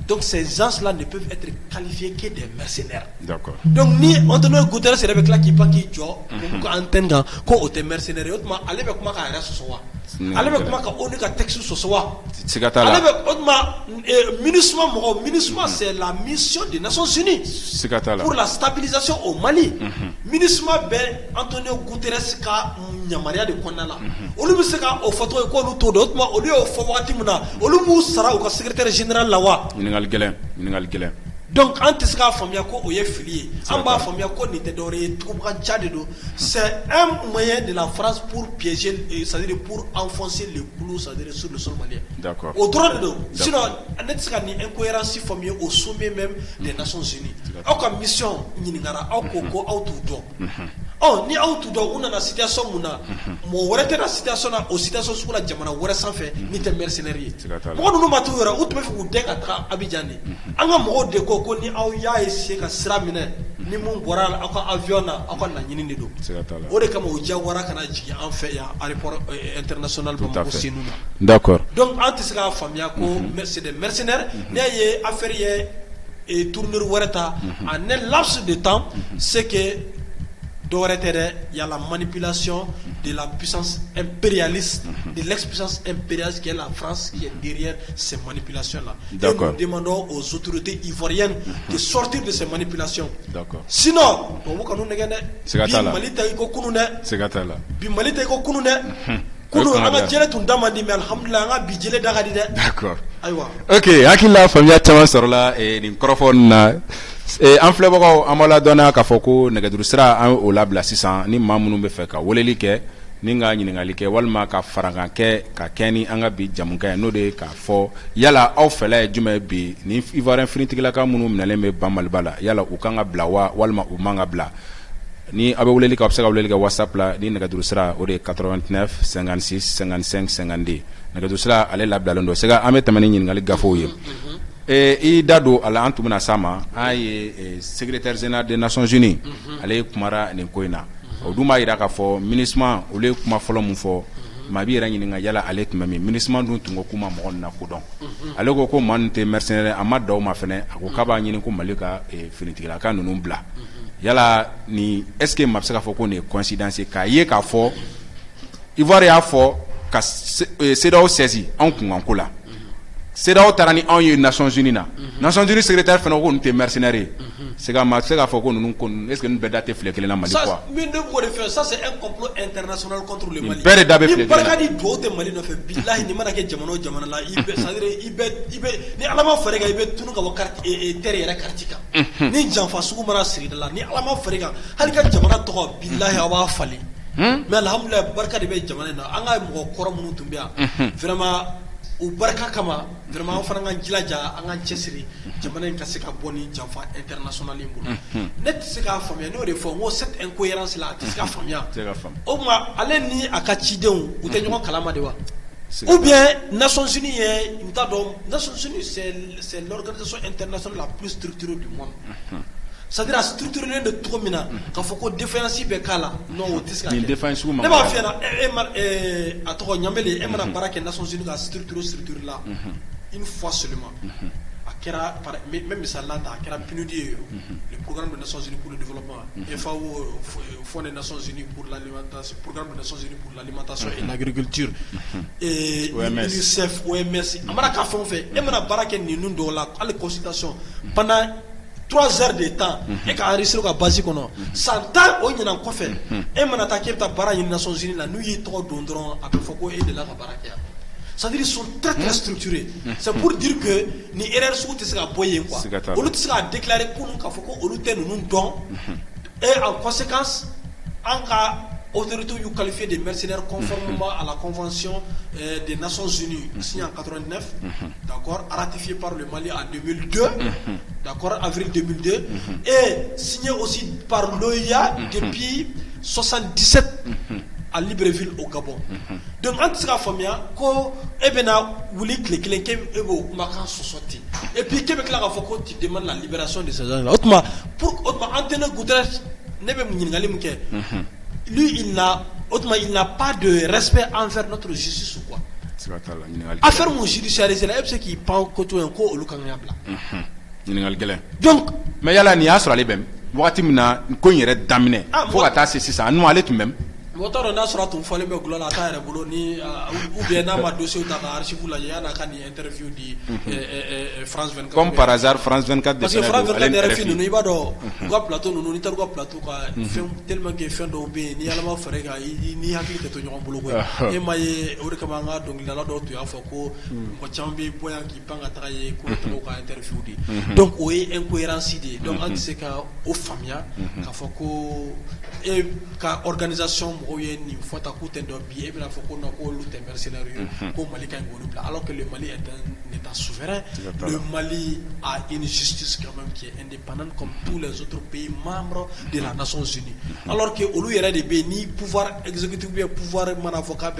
donc ces gens-là ne peuvent être qualifiés que des mercenaires. D'accord. Donc ni Antonio Guterres avec la qui paki jo ko antenga ko ote mercenaires otma ale be kuma ka ra so wa ale be kuma ka onu ka texte so wa sikatala ale be otma MINUSMA c'est la mission des Nations Unies sikatala pour la stabilisation au Mali MINUSMA be Antonio Guterres ka nyamaria de konala olu be se ka o photo ko lu to otma olu fo wakati muna olu mu sara o secrétaire général lawa ningal gelen donc antiska famia ko oye filier amba famia ko nite dore tout kan tchade do c'est un moyen de la France pour piéger c'est-à-dire pour enfoncer le clou c'est-à-dire sur le sol malien. D'accord. Au droit de sinon antiska ni incohérence famia au sommet même des Nations Unies. Aka mission ni ngara akoko auto ni auto do una na situation muna mo worete na situation na o situation sur la jamana wore sans fait ni te mercenaires. Mo no matu yora utu be fu de ka tra Abidjan anga mo de ko ni aw ya essayer ka sira minɛ ni mun bɔra aka avion na aka na ɲini de do o de kama o jawara kana jigi an fɛ ya aéroport international Bamako senu na d'accord donc an tɛ se ka faamuya ko c'est des mercenaires ne ye affaire ye et tournure wɛrɛ ta en un laps de temps c'est que il y a la manipulation de la puissance impérialiste, de l'ex-puissance impérialiste qui est la France, qui est derrière ces manipulations-là. Et nous demandons aux autorités ivoiriennes de sortir de ces manipulations. D'accord. Sinon, d'accord. Ok, hakila famille caman sɔrɔla nin kɔrɔfɔ na an filɛbagaw an b'a ladɔnniya k'a fɔ ko nɛgɛjuru sira an o labila sisan ni maa minnu bɛ fɛ ka weleli kɛ ni ka ɲininkali kɛ walima ka farakan kɛ ka kɛ ni an ka bi jamukan ye n'o de ye k'a fɔ yala aw fɛla ye jumɛn bi ni ivoirien finitigilaka minnu minɛlen bɛ ban Maliba la yala u kan ka bila wa walima u man ka bila ni a bɛ weleli kɛ a bɛ se ka weleli kɛ WhatsApp la ni nɛgɛjuru sira o de ye 89 56 55 52 nɛgɛjuru sira ale labilalen don sega an bɛ tɛmɛ ni ɲininkali gafew ye i da don a la an tun bɛna s'a ma an ye secrétaire général des Nations Unies ale kumara nin ko in na o dun b'a jira k'a fɔ MINUSMA olu ye kuma fɔlɔ mun fɔ maa b'i yɛrɛ ɲininka yala ale tun bɛ min MINUSMA dun tun ko kuma mɔgɔ ninnu lakodɔn ale ko maa ninnu tɛ mercenaire a ma da o ma fɛnɛ a ko k'a b'a ɲini ko Mali ka finitigilaka ninnu bila yala ni est-ce que maa bɛ se k'a fɔ ko nin ye coïncidence ye k'a ye k'a fɔ Ivoire y'a fɔ ka CEDEAO saisi anw kunkanko la CEDEAO taara ni anw ye Nations Unies na Nations Unies secrétaire fana ko ninnu tɛ mercenaire ye c'est ka maa se k'a fɔ ko ninnu ko est-ce que ninnu bɛɛ da tɛ filɛ kelen na Mali quoi ça c'est un complot international contre le Mali bɛɛ de da bɛ filɛ kelen na ni barika di duwawu tɛ Mali nɔfɛ bilahi ni mana kɛ jamana o jamana la i bɛ ni Ala ma far'i kan i bɛ tunu ka bɔ terre yɛrɛ quartier kan ni janfa sugu mana siri da la ni Ala ma far'i kan hali ka jamana tɔgɔ bilahi aw b'a falen mais alhamdulillah barika de bɛ jamana in na an ka mɔgɔ kɔrɔ minnu tun bɛ yan vraiment o barika kama vraiment an fana ka jilaja an ka cɛsiri jamana in ka se ka bɔ ni janfa international in bolo ne tɛ se k'a faamuya n'o de fɔ n ko cette incohérence là a tɛ se ka faamuya o tuma ale ni a ka cidenw u tɛ ɲɔgɔn kalama de wa Ou bien Nations Unies Nations Unies c'est l'organisation internationale la plus structurée du monde. C'est-à-dire la structurée de tout mina quand faut que défense be kala non otiska ni défense ou ne ba fiana a to nyambele e mana baraka Nations Unies la structure là une fois seulement a kera même ça là a kera PNUD le programme des Nations Unies pour le développement FAO Fonds des Nations Unies pour l'alimentation programme des Nations Unies pour l'alimentation et l'agriculture et UNICEF OMS amara ka fon fait e mana baraka ni nundo la à la consultation pendant 3 heures de temps et quand enregistré ka base kono santa o nyina ko fait e mana ta kepta bara ni Nations Unies la nu yi to dondron a peu foko et de la baraka. C'est-à-dire ils sont très très structurés. C'est pour dire que ni erreur sous te sera boyer quoi. Au lieu de sera déclaré pour nous qu'il faut qu'on nous don et en conséquence en cas autorité you qualifié de mercenaires conformément à la convention des Nations Unies signée en 89, d'accord, ratifiée par le Mali en 2002, d'accord, avril 2002 et signée aussi par l'OIA depuis 77 à Libreville au Gabon. Donc en tout cas famia ko ebena wuli clé ebo makan sosoti. Et puis Québec là faut tu demandes la libération de ces gens-là. Autrement pour Antonio Guterres nebe mningali mke. Lui il n'a pas de respect envers notre justice ou quoi. Affaire mon judiciaire c'est là c'est qui prend koto ko olukanya bla. Donc mais yala ni asra lebem. Wakati mina ko yere damine. Faut ka c'est ça nous aller tout même. Moteur na sera ton fallait me gloire à terre boloni ou bien na ma dossier ta archive la ya na kan interview di France 24 comme par hasard France 24 parce que France 24 RFI nous iba do go plateau nous ni tar go plateau ka film tellement que fin do be ni ala ma fere ga ni hakili to nyon bolo ko e maye o ka manga donc la do to ya foko ko chambi boya ki panga traye ko to ka interview di donc o est incohérence idée donc on sait ka au famia ka foko et ka organisation ni fota kutendo bi e bina foko na ko lu mercenaire ko Mali kan go alors que le Mali est un état souverain. Le Mali a une justice quand même qui est indépendante comme tous les autres pays membres de la Nations Unies. Alors que au lieu de béni pouvoir exécutif bien pouvoir man avocat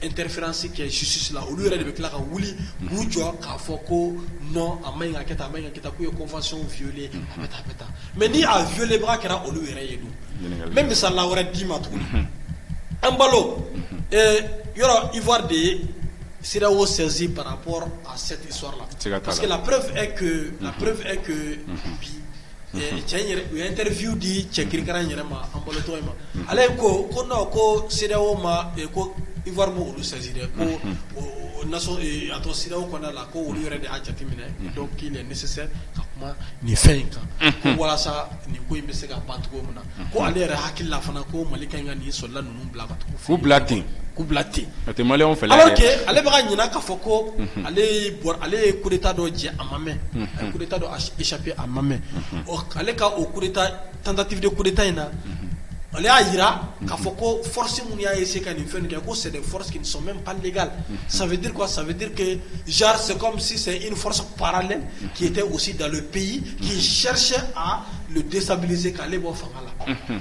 interférence qui est justice là au lieu de cela ka wuli bujo ka foko non amenga keta ko convention violée beta mais ni a violer bras kera au lieu de même ça la aurait dit ma tout Ambalo il y aura Ivoire de CEDEAO saisi par rapport à cette histoire-là. Parce que la preuve est que il y a interview dit Tchekirikara Nyerema Ambalo Toema. Allez ko CEDEAO ma ko Ivoire mo olu saisi de ko nation et à ton CEDEAO qu'on a là ko olu yere de ajatimine donc il est nécessaire comment ni fin ko wala sa ni ko imbe se ga bantugo muna ko ale re hakilla fana ko malika ngani solla nunu blaga ko blati ate malé on fait alors que ale ba nyina ka foko ale coup d'état do je amame coup d'état do échappé à mame o ale ka au coup d'état tentative de coup d'état ina ale ayira ka foko force mun ya essayer kan faire que c'est des forces qui ne sont même pas légales. Ça veut dire quoi? Ça veut dire que genre c'est comme si c'est une force parallèle qui était aussi dans le pays qui cherchait à le déstabiliser qu'aller bon fangala.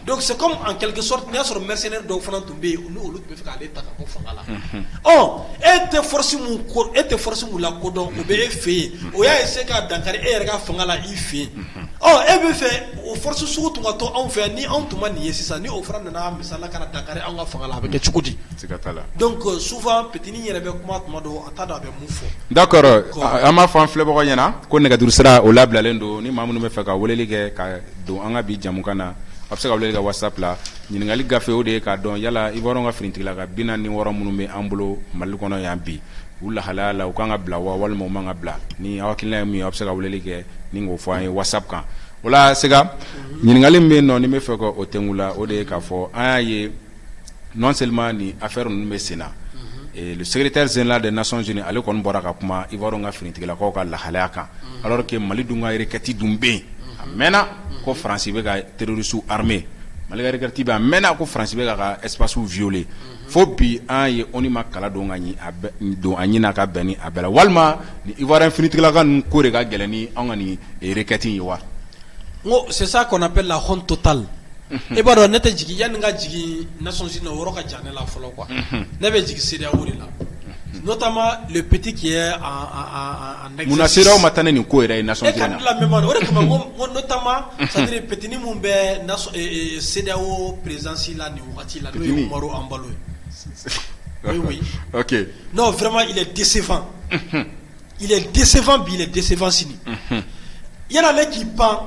Donc c'est comme en quelque sorte n'y a sur mercenaire donc fana tomber nous l'autre peut faire aller ta ko fangala. Oh était force mu la kodon o be fait o ya essayer ka dankari e rega fangala i fait. Oh e be fait o force su to to on fait ni on to mani yesisa ni ofran na misala kana dankari an ga fangala be ke chukudi. Donc souvent petit ni yere be kuma do atada be mufo. D'accord ama fan flebo yana ko ne ga dursira o labla lendo ni mamu me faka woleli ke ka do anga bi jamukana abse ka woleli ka WhatsApp la nyingali gafe o de ka don yala iboro nga frintigla ka bina ni woro munu me ambulo mal kono yambi wala halala o kanga bla wa wal mo manga bla ni awakila mi abse ka woleli ke ni ngo fo ay WhatsApp kan wala sega nyingali me no ni me fako o tengula o de ka fo aye non seulement ni affaire nu me sena et le secrétaire général des Nations Unies ale kon boraka kuma iboro nga frintigla ko ka la halaka alors que Mali dunga rekati dumbe mena ko France be ga terroriste armé Mali rekati ba mena ko France be ga espace violé fo bi an ye onima kala do ngani do anyina ka beni abela walma ni ivoirien frintigla kan ko re ga geleni an ngani rekati yiwa ngo c'est ça qu'on appelle la honte totale. Et bah on était jigi yan nga jigi Nations Unies woro ka jane la folo quoi nebe jigi CEDEAO la notamment le petit qui est en exercice. Muna sera o matane ni ko era nation zina. La même notamment c'est-à-dire petit ni mumbe nation CEDEAO présidence là ni wati là ni Maro Ambalo. Oui. OK. Non, vraiment il est décevant. Il est décevant, il est décevant sini. Il y en a les qui pensent,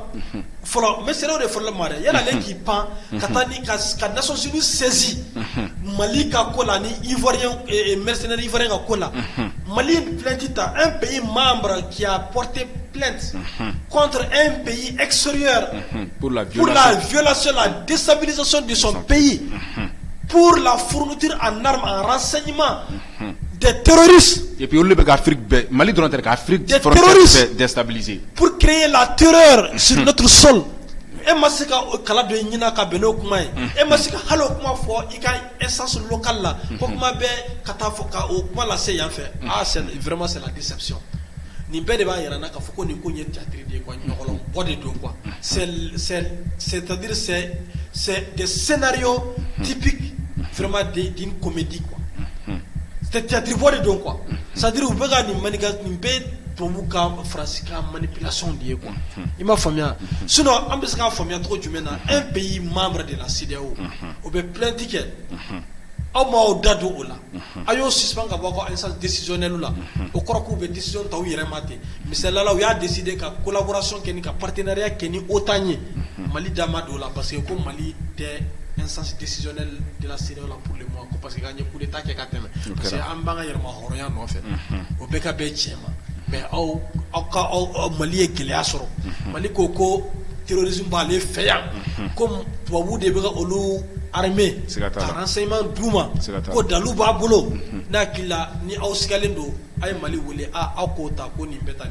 mais c'est là où il faut le marrer. Il y en a les qui pensent, quand les Nations Unies saisi Mali ka kola ni Ivoirien et mercenaires ivoiriens ka kola. Mali un pays membre qui a porté plainte contre un pays extérieur pour la violation, la déstabilisation de son pays, pour la fourniture en armes, en renseignements. Des terroristes. Et puis, Mali doit être Afrique des terroristes déstabilisée. Pour créer la terreur sur notre sol. Et masika kala de nyina ka beno kuma e masika halo kuma fo ika essence locale là kuma be kata fo ka o kuma la se yan fait c'est vraiment c'est la déception ni be de ba yara na ka fo ko ni ko nyeti atri de ko nyokolo bode do quoi c'est-à-dire c'est des scénarios typiques vraiment d'une comédie quoi. C'est théâtre de donc quoi. C'est-à-dire vous pouvez gagner pour vous manipulation liée quoi. Il m'a famille. Sinon, on peut se faire famille trop du maintenant un pays membre de la CEDEAO. On peut plein de tickets. Au moins au dado là. Ayo suspend avoir un sens décisionnel là. Au croit qu'on veut décision taou yérematé. Mais c'est là où il a décidé que collaboration qu'il y a partenariat qu'il y a autant Mali damado là parce que comme Mali était un sens décisionnel de la CEDEAO là pour le mois parce que gagner coup d'état qui est quand même c'est un banga yerma horoyan en fait au beka be chema mais au Mali est qu'il asoro Mali koko terrorisme ba le faire comme tuabu de beka olu armée renseignement duma ko dalu ba bolo na kila ni au sigalendo ay Mali wole a ko ta ko ni beta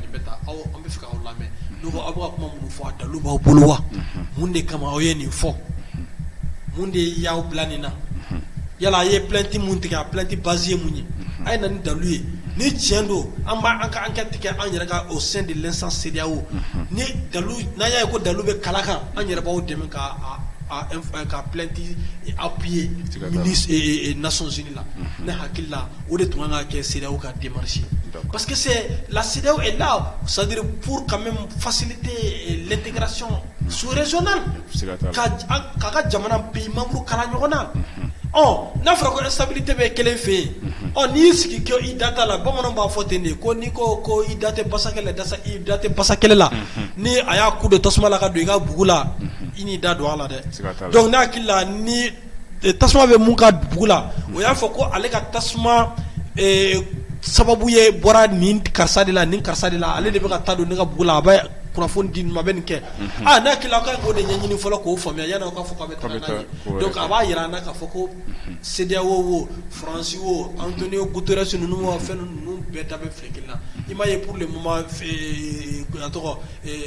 au on be fika o lame nuko abuka kuma mu fo dalu ba bolo wa munde kama o yeni fo munde yaw planina yala ye plainte muntiga plainte basé muni ay nan daluye ni tiendo amba anka enquête ke an yera au sein de l'instance CEDEAO ni dalu na ya ko dalu be kalaka an yera ba o dem ka ka plainte appuyer ministre et Nations Unies là na hakilla o de tunga ke CEDEAO ka démarcher parce que c'est la CEDEAO est là c'est-à-dire pour quand même faciliter l'intégration sous-régionale ka jamana pays membre kala nyona n'a fera ko instabilité be kelen fe ni siki ko i data la bamanon ba fotene ko ni ko i date basakele dasa i date basakele la ni aya coup de tasma la ka do ga bugula ini da do ala de donc na kila ni tasma be mun ka bugula o ya fo ko ale ka tasma sababu ye bora ni karsa de la ale de be ka tado ni ka bugula ba kurafon din ma ben ke na kila ka ko de nyini folo ko fo me yana ka fo ka betana donc aba yirana ka fo ko CEDEAO wo France wo Antonio Guterres nous mo fait nous beta be frekina imaye pour le moment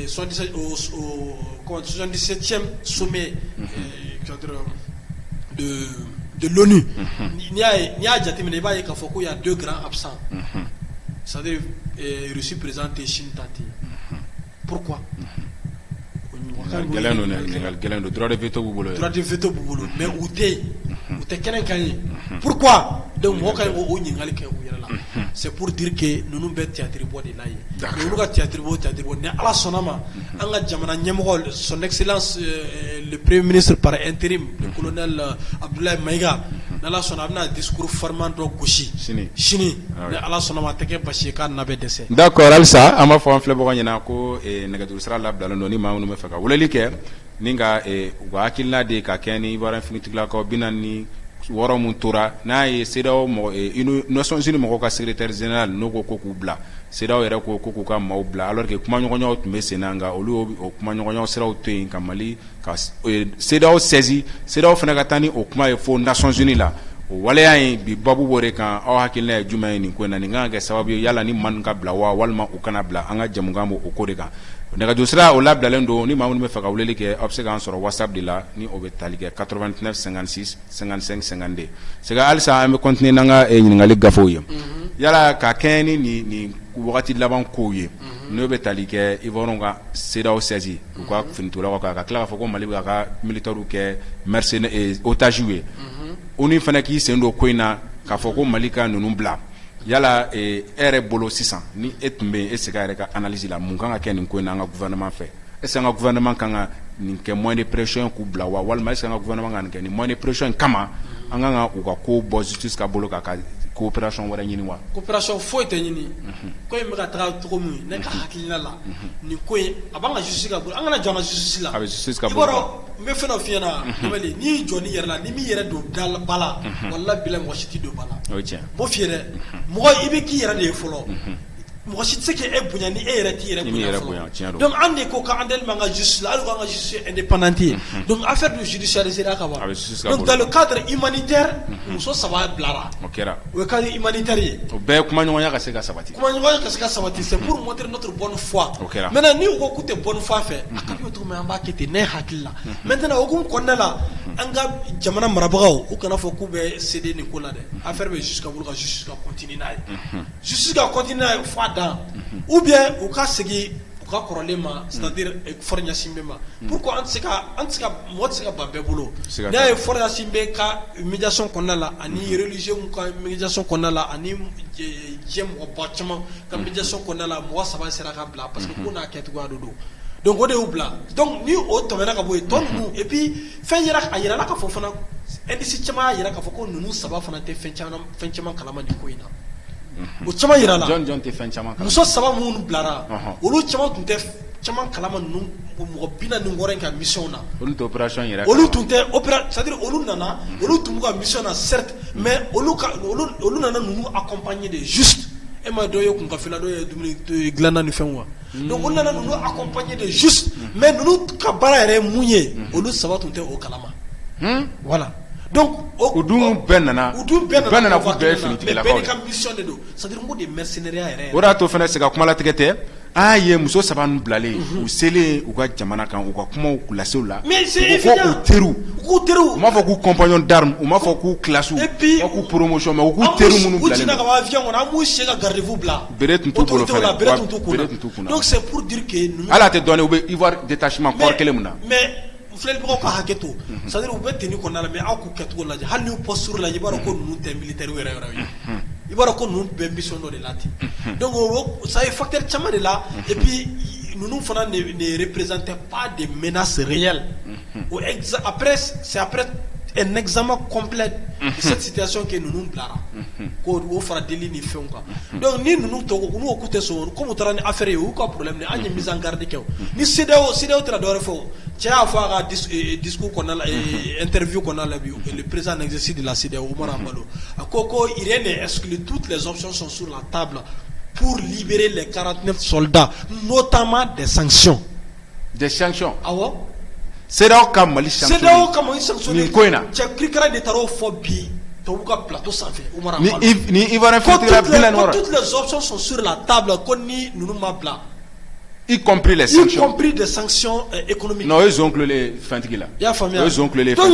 77e sommet de l'ONU ni a jatimine ba ye ka fo ko il y a deux grands absents c'est-à-dire Russie présente et Chine tati. Pourquoi? Droit de veto boubolo. Mais où t'es pourquoi? Donc c'est pour dire que nous nous bêtons théâtre bois de l'aïe. Nous nous théâtre bois. À la sonama, son excellence le premier ministre par intérim, le colonel Abdoulaye Maïga, dans la sonama discours formant de Gouchi. Chini. À la sonama teke bashika n'avait décès. D'accord, Alsa, à ma foi, un flebo yanako et négatif sera là dans l'anonymat nous me fait. Vous l'avez dit ninga wakilna de kakeni wara infinitigla ko binani woro mun tora na ye CEDEAO mo Nations Unies mo ka secrétaire général no ko ku bla CEDEAO era ko ka ma bla alors que kuma nyonyo tumbe senanga olu o kuma nyonyo sera o to ka Mali ka CEDEAO saisi CEDEAO fana ka tani o kuma e fo Nations Unies la wala ya bi babu bore kan aw hakilna juma ni ko na nga ga sababu yala ni man ka bla wa walma o kana bla anga jamungambo o ko de kan nega dosra o lab dalendo ni mamun me faka wuleli ke obsega sur WhatsApp de la ni obetali ke 89 56 55 52 sega alsa am continue nanga e ngali gafoye yala ka keni ni wakati laban koye no betali ke ivoronga CEDEAO saisi quoi finitola ka kla fako Mali ka militaire ke mercenaires et otage jouer oni fana ki sendo koina ka fako Mali ka nunu bla yala ere bolo sisan ni etumbe esega yɛrɛ ka analyse la mun kan ka kɛ nin ko in na an ka gouvernement fɛ est-ce que an ka gouvernement kan ka nin kɛ moyen de pression k'u bila wa walima est-ce que an ka gouvernement kan nin kɛ nin moyen de pression kama an kan ka u ka ko bɔ justice ka bolo ka coopération wɛrɛ ɲini wa coopération foyi tɛ ɲini ko in bɛ ka taga cogo min ne ka hakilina la nin ko in a b'an ka justice ka bolo an kana jɔ an ka justice la a bɛ justice ka bolo i b'a dɔn n bɛ fɛn dɔ f'i ɲɛna Mamadi n'i y'i jɔ n'i yɛrɛ la ni min yɛrɛ don ba la walahi bilahi mɔgɔ si tɛ don ba la o ye tiɲɛ m'o f'i ye dɛ mɔgɔ i bɛ k'i yɛrɛ de ye fɔlɔ mɔgɔ si tɛ se k'e bonya ni e yɛrɛ t'i yɛrɛ bonya fɔlɔ donc an de ko k'an deli man ka justice la hali k'an ka justice indépendante ye donc affaire de judiciariser ka ban donc dans le cadre humanitaire muso 3 bilara o kɛra o ye cadre humanitaire ye o bɛɛ ye kumaɲɔgɔnya ka se ka sabati kumaɲɔgɔnya ka se ka sabati c'est pour montrer notre bonne foi maintenant ni u ko k'u tɛ bonne foi fɛ a ka d'u ye cogo min an b'a kɛ ten ne hakili la maintenant o kun kɔnɔna la an ka jamana marabagaw u kana fɔ k'u bɛ céder nin ko la dɛ affaire bɛ justice ka bolo ka justice ka continuer n'a ye justice ka continuer n'a ye fo dan ou bien u ka segin u ka kɔrɔlen ma c'est-à-dire Fɔri Ɲasinbɛ ma pourquoi an tɛ se ka mɔgɔ tɛ se ka ban bɛɛ bolo n'a ye Fɔri Ɲasinbɛ ka médiation kɔnɔna la ani religieux ka médiation kɔnɔna la ani diɲɛ mɔgɔba caman ka médiation kɔnɔna la mɔgɔ 3 sera ka bila parce que ko n'a kɛcogoya de don donc o de y'u bila donc ni o tɛmɛna ka bɔ yen tɔ ninnu et puis fɛn a yirala k'a fɔ fana indice caman y'a yira k'a fɔ ko ninnu 3 fana tɛ fɛn caman kalama nin ko in na o caman yira la jɔn tɛ fɛn caman kalama muso 3 minnu bilara olu caman tun tɛ caman kalama ninnu mɔgɔ 46 ka mission na olu tɛ opération yɛrɛ olu tun tɛ c'est-à-dire olu nana olu tun b'u ka mission na certes mais olu nana ninnu accompagner de juste e ma dɔ ye kunkafila dɔ ye dumuni dilanna ni fɛnw wa donc olu nana ninnu accompagner de juste mais ninnu ka baara yɛrɛ ye mun ye olu 3 tun tɛ o kalama voilà donc u dun bɛɛ nana k'u bɛɛ ye finitigilakaw ye ka mission de don c'est-à-dire n ko de mercenaires yɛrɛ o de y'a to fana sega kuma latigɛ tɛ a ye muso 3 ninnu bilalen u selen u ka jamana kan u ka kumaw lasiw la mais c'est évident k'u teriw u m'a fɔ k'u compagnon d'armes u m'a fɔ k'u classe u k'u promotion mais u k'u teriw minnu bilalen u jina ka bɔ avion kɔnɔ an b'u si ka garde-à-vous bila bere tun t'u bolo fɛnɛ bere tun t'u kunna donc c'est pour dire que hali a tɛ dɔɔnin u bɛ ivoire détachement corps kelen min na mais filɛlibagaw ka hakɛ to c'est-à-dire u bɛ tenue kɔnɔna la mais aw k'u kɛcogo lajɛ hali n'u posture lajɛ i b'a dɔn ko ninnu tɛ militaire yɛrɛ ye i b'a dɔn ko ninnu bɛ mission dɔ de la ten donc ça ye facteur caman de la et puis ninnu fana ne représentait pas de menaces réelles après c'est après un examen complet de cette situation que ninnu bilara ko o fara deli ni fɛnw kan donc ni ninnu tɔgɔ n'u ko tɛ sɔn comme u taara ni affaire ye u ka problème de an ye mise en garde kɛ ni CEDEAO tɛna dɔwɛrɛ fɔ cɛ y'a fɔ a ka discours kɔnɔna la interview kɔnɔna la bi le président en exercice de la CEDEAO Oumar Ambalo a ko rien n'est exclu, toutes les options sont sur la table pour libérer les 49 soldats notamment des sanctions ah ouais CEDEAO ka Mali sanction ni ko in na cɛ kirikara de taara o fɔ bi tubabu ka plateau sanfɛ Oumar Ambalo ni Ivoirien finitigila bilan wɔɔrɔ toutes les options sont sur la table ko ni ninnu ma bila y compris les sanctions économiques. Non, ils ont clé les fintigila. Ils ont clé les donc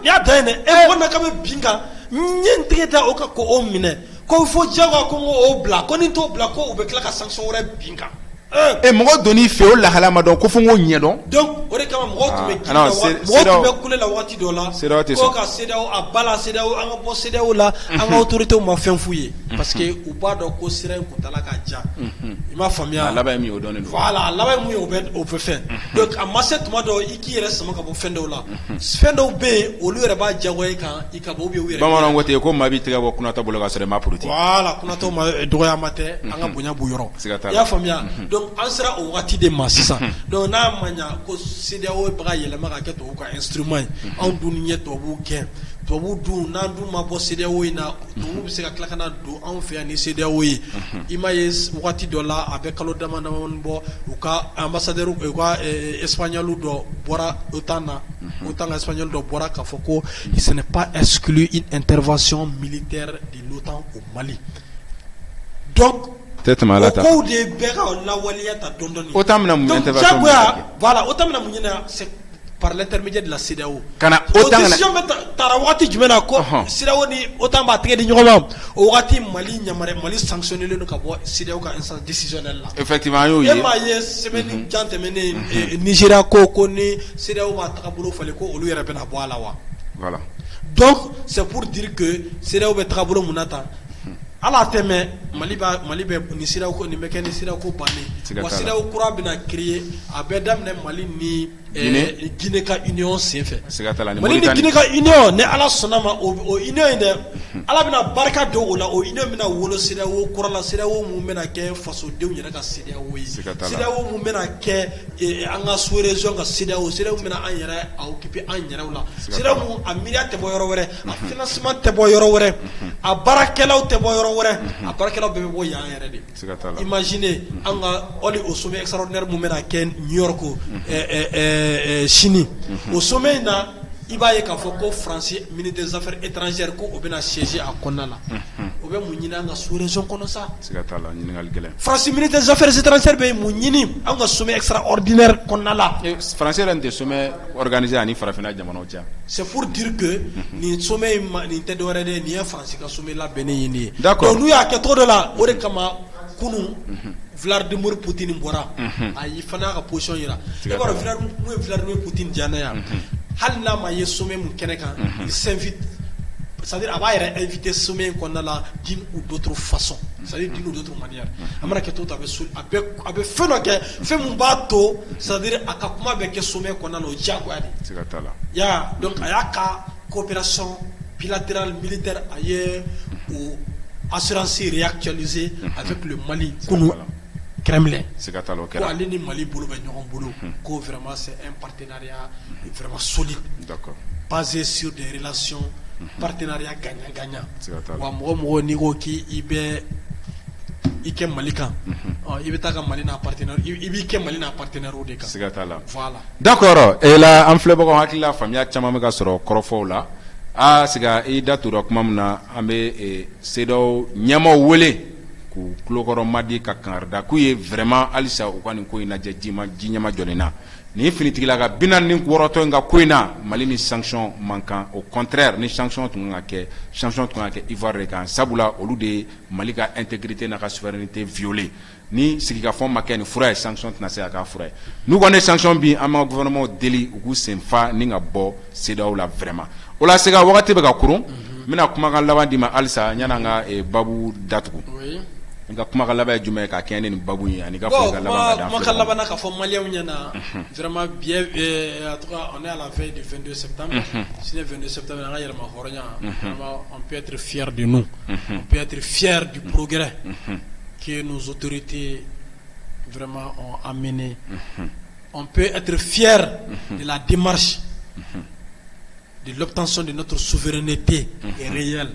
il y a d'un et on a quand même binga n'intégré au cas qu'on mine qu'on faut dire qu'on au black qu'on est au black ou avec la sanction aurait binga et moi donné fait au la halama donc qu'on fait donc on est quand même moi couler la wati dola quoi qu'à CEDEAO à bala CEDEAO à un CEDEAO là à autorité m'a fait fouiller parce que ou pas donc au sirène qu'on t'a la gaja il m'a famille là-bas mis au donné voilà là-bas mis au peut faire donc à masse tout moi donc il qui reste sama kabo fendo là fendo be au lieu de ba jagoye kan il kabo bi oui ba ma ngote ko ma bi tiga ko kuna ta bologa sere ma produit voilà kuna to ma doya mate anga bunya bu yoro ya famille donc an sera au wati de massisa donc na manya ko CEDEAO ba yele ma ka keto ko instrument en duniya to bu ken to bu du na du ma bo CEDEAO ina to bu se ka klakana do en fait ni CEDEAO yi imaye wati dola avec kalo dama na bo u ka ambassadeur u ka espagnol do bora otana espagnol do bora ka foko ce n'est pas exclu une intervention militaire de l'OTAN au Mali donc peut-être malata au de bega la waliyata dondoni autant na mu intervention voilà autant na mu nyina c'est par l'intermédiaire de la CEDEAO kana autant na décision tarawati jumena ko CEDEAO ni autant ba tege di nyoma o wati Mali nyamare Mali sanctionner le ka bo CEDEAO ka instance décisionnelle là effectivement yo ye ma ye semaine jante mene Nigeria ko ni CEDEAO ma takabulu fale ko olu yere bena bo ala wa voilà donc c'est pour dire que CEDEAO be takabulu munata ala tɛmɛ Mali bɛ ni siraw ko ni bɛ kɛ ni siraw ko bannen wa siraw kura bɛna créer a bɛ daminɛ Mali ni Guinée ka union senfɛ Mali ni Guinée ka union ni ala sɔnna ma o union in dɛ ala bɛna barika don o la o union bɛna wolo siraw kura la siraw mun bɛna kɛ fasodenw yɛrɛ ka siraw ye siraw mun bɛna kɛ an ka sous région ka siraw bɛna an yɛrɛ a occuper an yɛrɛw la siraw mun a miiriya tɛ bɔ yɔrɔ wɛrɛ a financement tɛ bɔ yɔrɔ wɛrɛ a baarakɛlaw tɛ bɔ yɔrɔ wɛrɛ a baarakɛlaw bɛɛ bɛ bɔ yan yɛrɛ de imaginez an ka oli au sommet extraordinaire mun bɛna kɛ New York Chine au sommet in na i b'a ye k'a fɔ ko France ministre des affaires étrangères ko o bɛna siéger a kɔnɔna la o bɛ mun ɲini an ka sous région kɔnɔ sa France ministre des affaires étrangères bɛ mun ɲini an ka sommet extraordinaire kɔnɔna la France yɛrɛ tɛ sommet organisé ani farafinna jamanaw cɛ c'est pour dire que nin sommet nin tɛ dɔwɛrɛ de nin ye France ka sommet labɛnnen ye nin ye donc n'u y'a kɛ cogo dɔ la o de kama kunu Vladimir Poutine bɔra a y'i fana y'a ka position yira e b'a dɔn Vladimir Poutine diya n'a ya hali n'a ma ye sommet mun kɛnɛ kan il s'invite c'est-à-dire a b'a yɛrɛ invité sommet in kɔnɔna la d'une ou d'autre façon c'est-à-dire d'une ou d'autre manière a mana kɛ cogo a bɛ fɛn dɔ kɛ fɛn mun b'a to c'est-à-dire a ka kuma bɛ kɛ sommet kɔnɔna la o diyagoya de ya donc a y'a ka coopération bilatérale militaire a ye o assurance réactualisée avec le Mali kunu Kremlin ko ale ni Mali bolo bɛ ɲɔgɔn bolo ko vraiment c'est un partenariat vraiment solide basé sur des relations partenariat gagnant-gagnant wa mɔgɔ n'i ko k'i bɛ i kɛ Mali kan i bɛ taa ka Mali n'a partenaire i b'i kɛ Mali n'a partenaire o de kan voilà d'accord et là an filɛbagaw hakili la faamuya caman bɛ ka sɔrɔ kɔrɔfɔw la siga i da tora kuma min na an bɛ CEDEAO ɲɛmaaw wele k'u tulokɔrɔ madi ka kangarida k'u ye vraiment halisa u ka nin ko in lajɛ ji ɲɛma jɔlen na nin finitigila ka 46 in ka ko in na Mali ni sanction man kan au contraire ni sanction tun ka kɛ Ivoire de kan sabula olu de ye Mali ka intégrité n'a ka souveraineté violée ni sigikafɔ ma kɛ ni fura ye sanction tɛna se ka k'a fura ye n'u kɔni sanction bi an ma gouvernement deli u k'u senfa ni ka bɔ CEDEAO la vraiment o la sega wagati bɛ ka kurun n bɛna kumakan laban di ma halisa yan'an ka babu datugu n ka kumakan laban ye jumɛn ye ka kɛɲɛ ni nin babu ye ani ka fɔ ka laban ka kumakan laban na ka fɔ maliyɛnw ɲɛna vraiment bien en tout cas on est à la veille du 22 septembre si le 22 septembre an ka yɛlɛma hɔrɔnya vraiment on peut être fier de nous on peut être fier du progrès que nos autorités vraiment ont amené on peut être fier de la démarche de l'obtention de notre souveraineté est réelle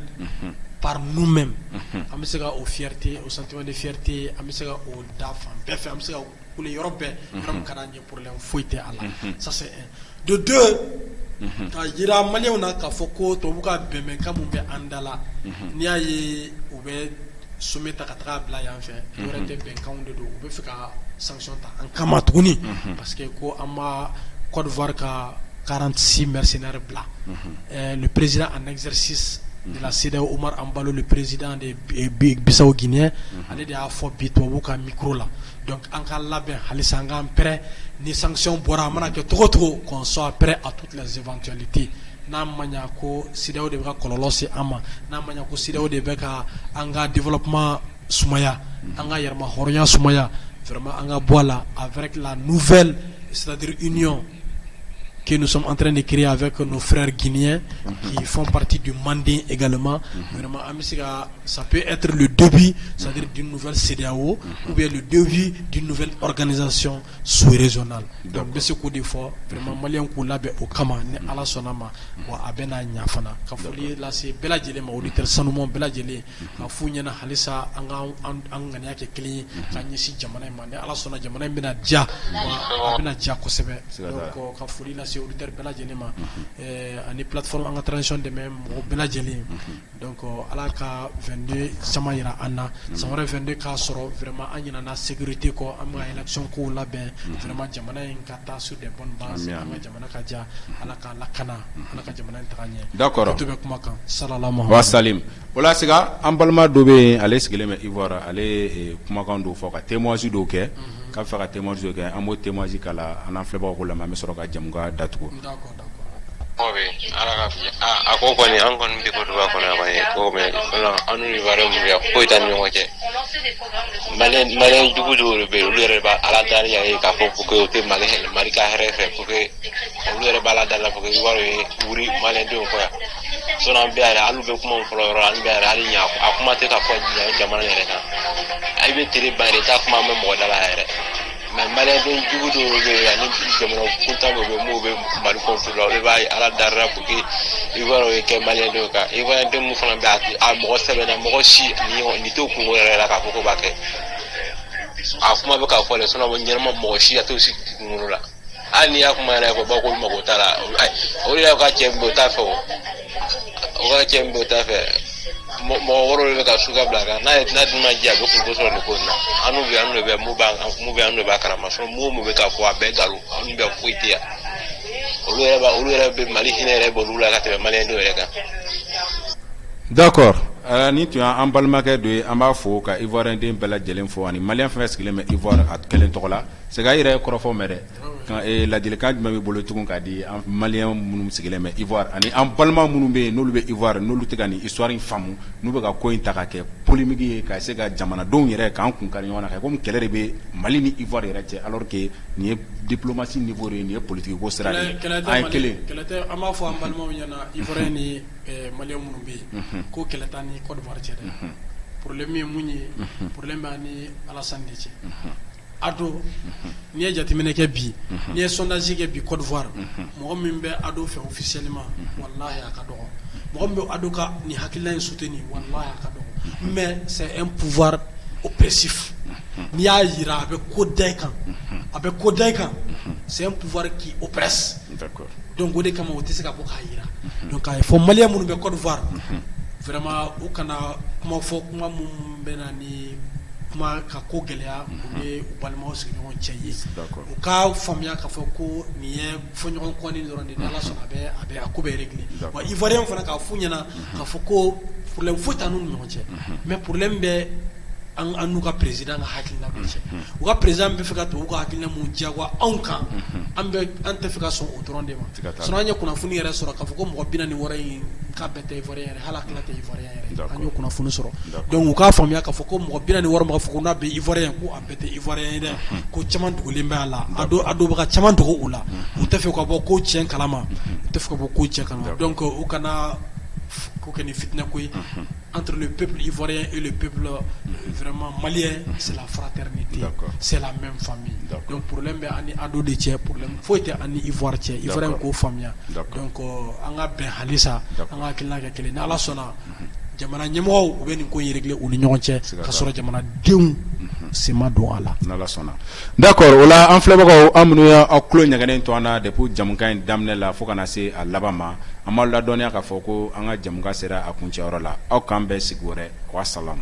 par nous-mêmes. An bɛ se ka o fierté, o sentiment de fierté, an bɛ se ka o da fan bɛɛ fɛ, an bɛ se ka kule yɔrɔ bɛɛ, yɔrɔ min ka d'an ye problème foyi tɛ a la. Ça c'est un. De deux, ka yira maliyɛnw na k'a fɔ ko tubabu ka bɛnbɛnkan mun bɛ an da la, n'i y'a ye u bɛ sommet ta ka taga bila yan fɛ, o yɛrɛ tɛ bɛnkanw de don, u bɛ fɛ ka sanction ta an kama tuguni, parce que ko an ma Côte d'Ivoire ka 46 mercenaires blancs. Le président en exercice de la CEDEAO, Omar Ambalo, le président de Bissau-Guinée, allait dire fort bito ka micro là. Donc en cas là ben halisa nga prêt ni sanctions bora mana que trop qu'on soit prêt à toutes les éventualités. Na manya ko CEDEAO de ka kololo se ama, na manya ko CEDEAO de ka anga développement sumaya, anga yerma horonya sumaya, vraiment anga boila avec la nouvelle, c'est-à-dire union que nous sommes en train de créer avec nos frères guinéens qui font partie du Mandé également. Vraiment, ça peut être le début, c'est-à-dire d'une nouvelle CEDEAO ou bien le début d'une nouvelle organisation sous-régionale. Donc, de ce coup d'effort, vraiment, Malien Koula be au Kama, ne ala sonama, wa abena nyafana. Kafuli là c'est bela jele ma auditeur sanumo bela jele. Kafu nyana halisa anganya ke kli kanyesi jamana ma ne ala sona jamana bena dia wa abena dia ko sebe. Donc kafuli là auditeur bela jeli ma ani plateforme en transition de même bela jeli donc ala ka 22 sama yira anna sama 22 ka soro vraiment anyina na sécurité ko am élection ko la ben vraiment jamana en kata sur des bonnes bases am jamana ka ja ala ka lakana ala ka jamana taganye d'accord to be kuma kan sallallahu wa salim wala siga am balma do be ale sigile me Ivoire ale kuma kan do fo ka témoignage do ke ka fa ka témoignage do ke am témoignage kala an filɛbagaw ko la ma sɔrɔ ka jamuga datugu. D'accord. obe ala ka ako ko ni an kon bi ko do ko na baye ko me anu ni bare mu ya ko tan mi ngoje malen jugu do be lu re ba ala dari ya ka fo ko te mali ka here fe ko ke lu re ba la dala ko ke waro wuri malen do ko ya so na be ala alu be ko mo flo ro an be ala ali nya akuma te ka ko jamana yere ka ay be tiri bare ta kuma mo dala here malen do jugu do be ya ni jamana kunta be mo be mali ko flo be ba ala dara ko ke waro ke malen do ka e waro do mu fana be a mo sebe na mo shi ni to ku re la ka ko ba ke akuma be ka fole so na bo nyerma mo shi ato si ngula ani akuma na ko ba ko mo ko tala ai o ya ka chembo ta fo o ka chembo ta fe mo woro le ka suga blaga na duma ji ago ko so le ko na anu be mo ba kara ma so mo be ka fo abe garu anu be ko itia o le be mali hinere bo lula ka te mali ndo re ka. D'accord. Ni tu as un balmaquet de Ambafo, ka Ivoirien den bela jelen fo ani Malien fɛ sigilen bɛ Ivoire a kelen tɔgɔ la c'est ka yɛrɛ kɔrɔfɔ mɛ dɛ kan ladilikan jumɛn bɛ bolo tugun k'a di an Malien minnu sigilen bɛ Ivoire ani an balima minnu bɛ yen n'olu bɛ Ivoire n'olu tɛ ka nin histoire in faamu n'u bɛ ka ko in ta ka kɛ polémique ye ka se ka jamanadenw yɛrɛ k'an kun kari ɲɔgɔn na ka komi kɛlɛ de bɛ Mali ni Ivoire yɛrɛ cɛ alors que nin ye diplomatie niveau de ye nin ye politique ko sira de ye an ye kelen kɛlɛ an b'a fɔ an balimaw ɲɛna Ivoirien ni Malien minnu bɛ yen ko kɛlɛ t'an ni Côte d'Ivoire cɛ dɛ problème ye mun ye problème b'a ni Alassane de cɛ ado n'i ye jateminɛ kɛ bi n'i ye sondage kɛ bi Côte d'Ivoire mɔgɔ min bɛ ado fɛ officiellement wallahi a ka dɔgɔ mɔgɔ min bɛ ado ka nin hakilina in soutenir wallahi a ka dɔgɔ mais c'est un pouvoir oppressif n'i y'a yira a bɛ ko da i kan c'est un pouvoir qui oppresse donc o de kama o tɛ se ka bɔ k'a yira donc a ye fɔ Malien minnu bɛ Côte d'Ivoire vraiment u kana kuma fɔ kuma mun bɛ na ni kuma ka ko gɛlɛya u ni u balimaw sigiɲɔgɔn cɛ ye u ka faamuya k'a fɔ ko nin ye fɔɲɔgɔn kɔni dɔrɔn de ni Ala sɔnna a ko bɛ régler wa Ivoirien fana k'a f'u ɲɛna k'a fɔ ko problème foyi t'an n'u ni ɲɔgɔn cɛ mais problème bɛ an n'u ka président ka hakilina bɛ cɛ u ka président bɛ fɛ ka to u ka hakilina mun diyagoya anw kan an tɛ fɛ ka sɔn o dɔrɔn de ma sinon an ye kunnafoni yɛrɛ sɔrɔ k'a fɔ ko mɔgɔ 46 in k'a bɛɛ tɛ Ivoirien yɛrɛ hali a tila tɛ Ivoirien yɛrɛ an y'o kunnafoni sɔrɔ donc u k'a faamuya k'a fɔ ko mɔgɔ 46 ma fɔ ko n'a bɛ Ivoirien ko a bɛɛ tɛ Ivoirien ye dɛ ko caman dogolen bɛ a la a dɔw bɛ ka caman dogo u la u tɛ fɛ ka bɔ ko tiɲɛ kalama u tɛ fɛ ka bɔ ko tiɲɛ kalama donc u kana ko kɛ ni fitinɛ ko ye entre le peuple ivoirien et le peuple vraiment malien c'est la fraternité c'est la même famille donc problème bɛ ani ado de cɛ problème foyi tɛ ani Ivoire cɛ Ivoirien k'o faamuya donc an ka bɛn halisa an ka hakilina kɛ kelen ni Ala sɔnna jamana ɲɛmɔgɔw u bɛ nin ko in régler u ni ɲɔgɔn cɛ ka sɔrɔ jamanadenw se ma don a la n'Ala sɔnna d'accord o la an filɛbagaw an minnu y'aw tulo ɲɛgɛnnen to an na depuis jamukan in daminɛ la fo ka na se a laban ma an b'aw ladɔnniya k'a fɔ ko an ka jamukan sera a kuncɛyɔrɔ la aw k'an bɛn sigi wɛrɛ wa salam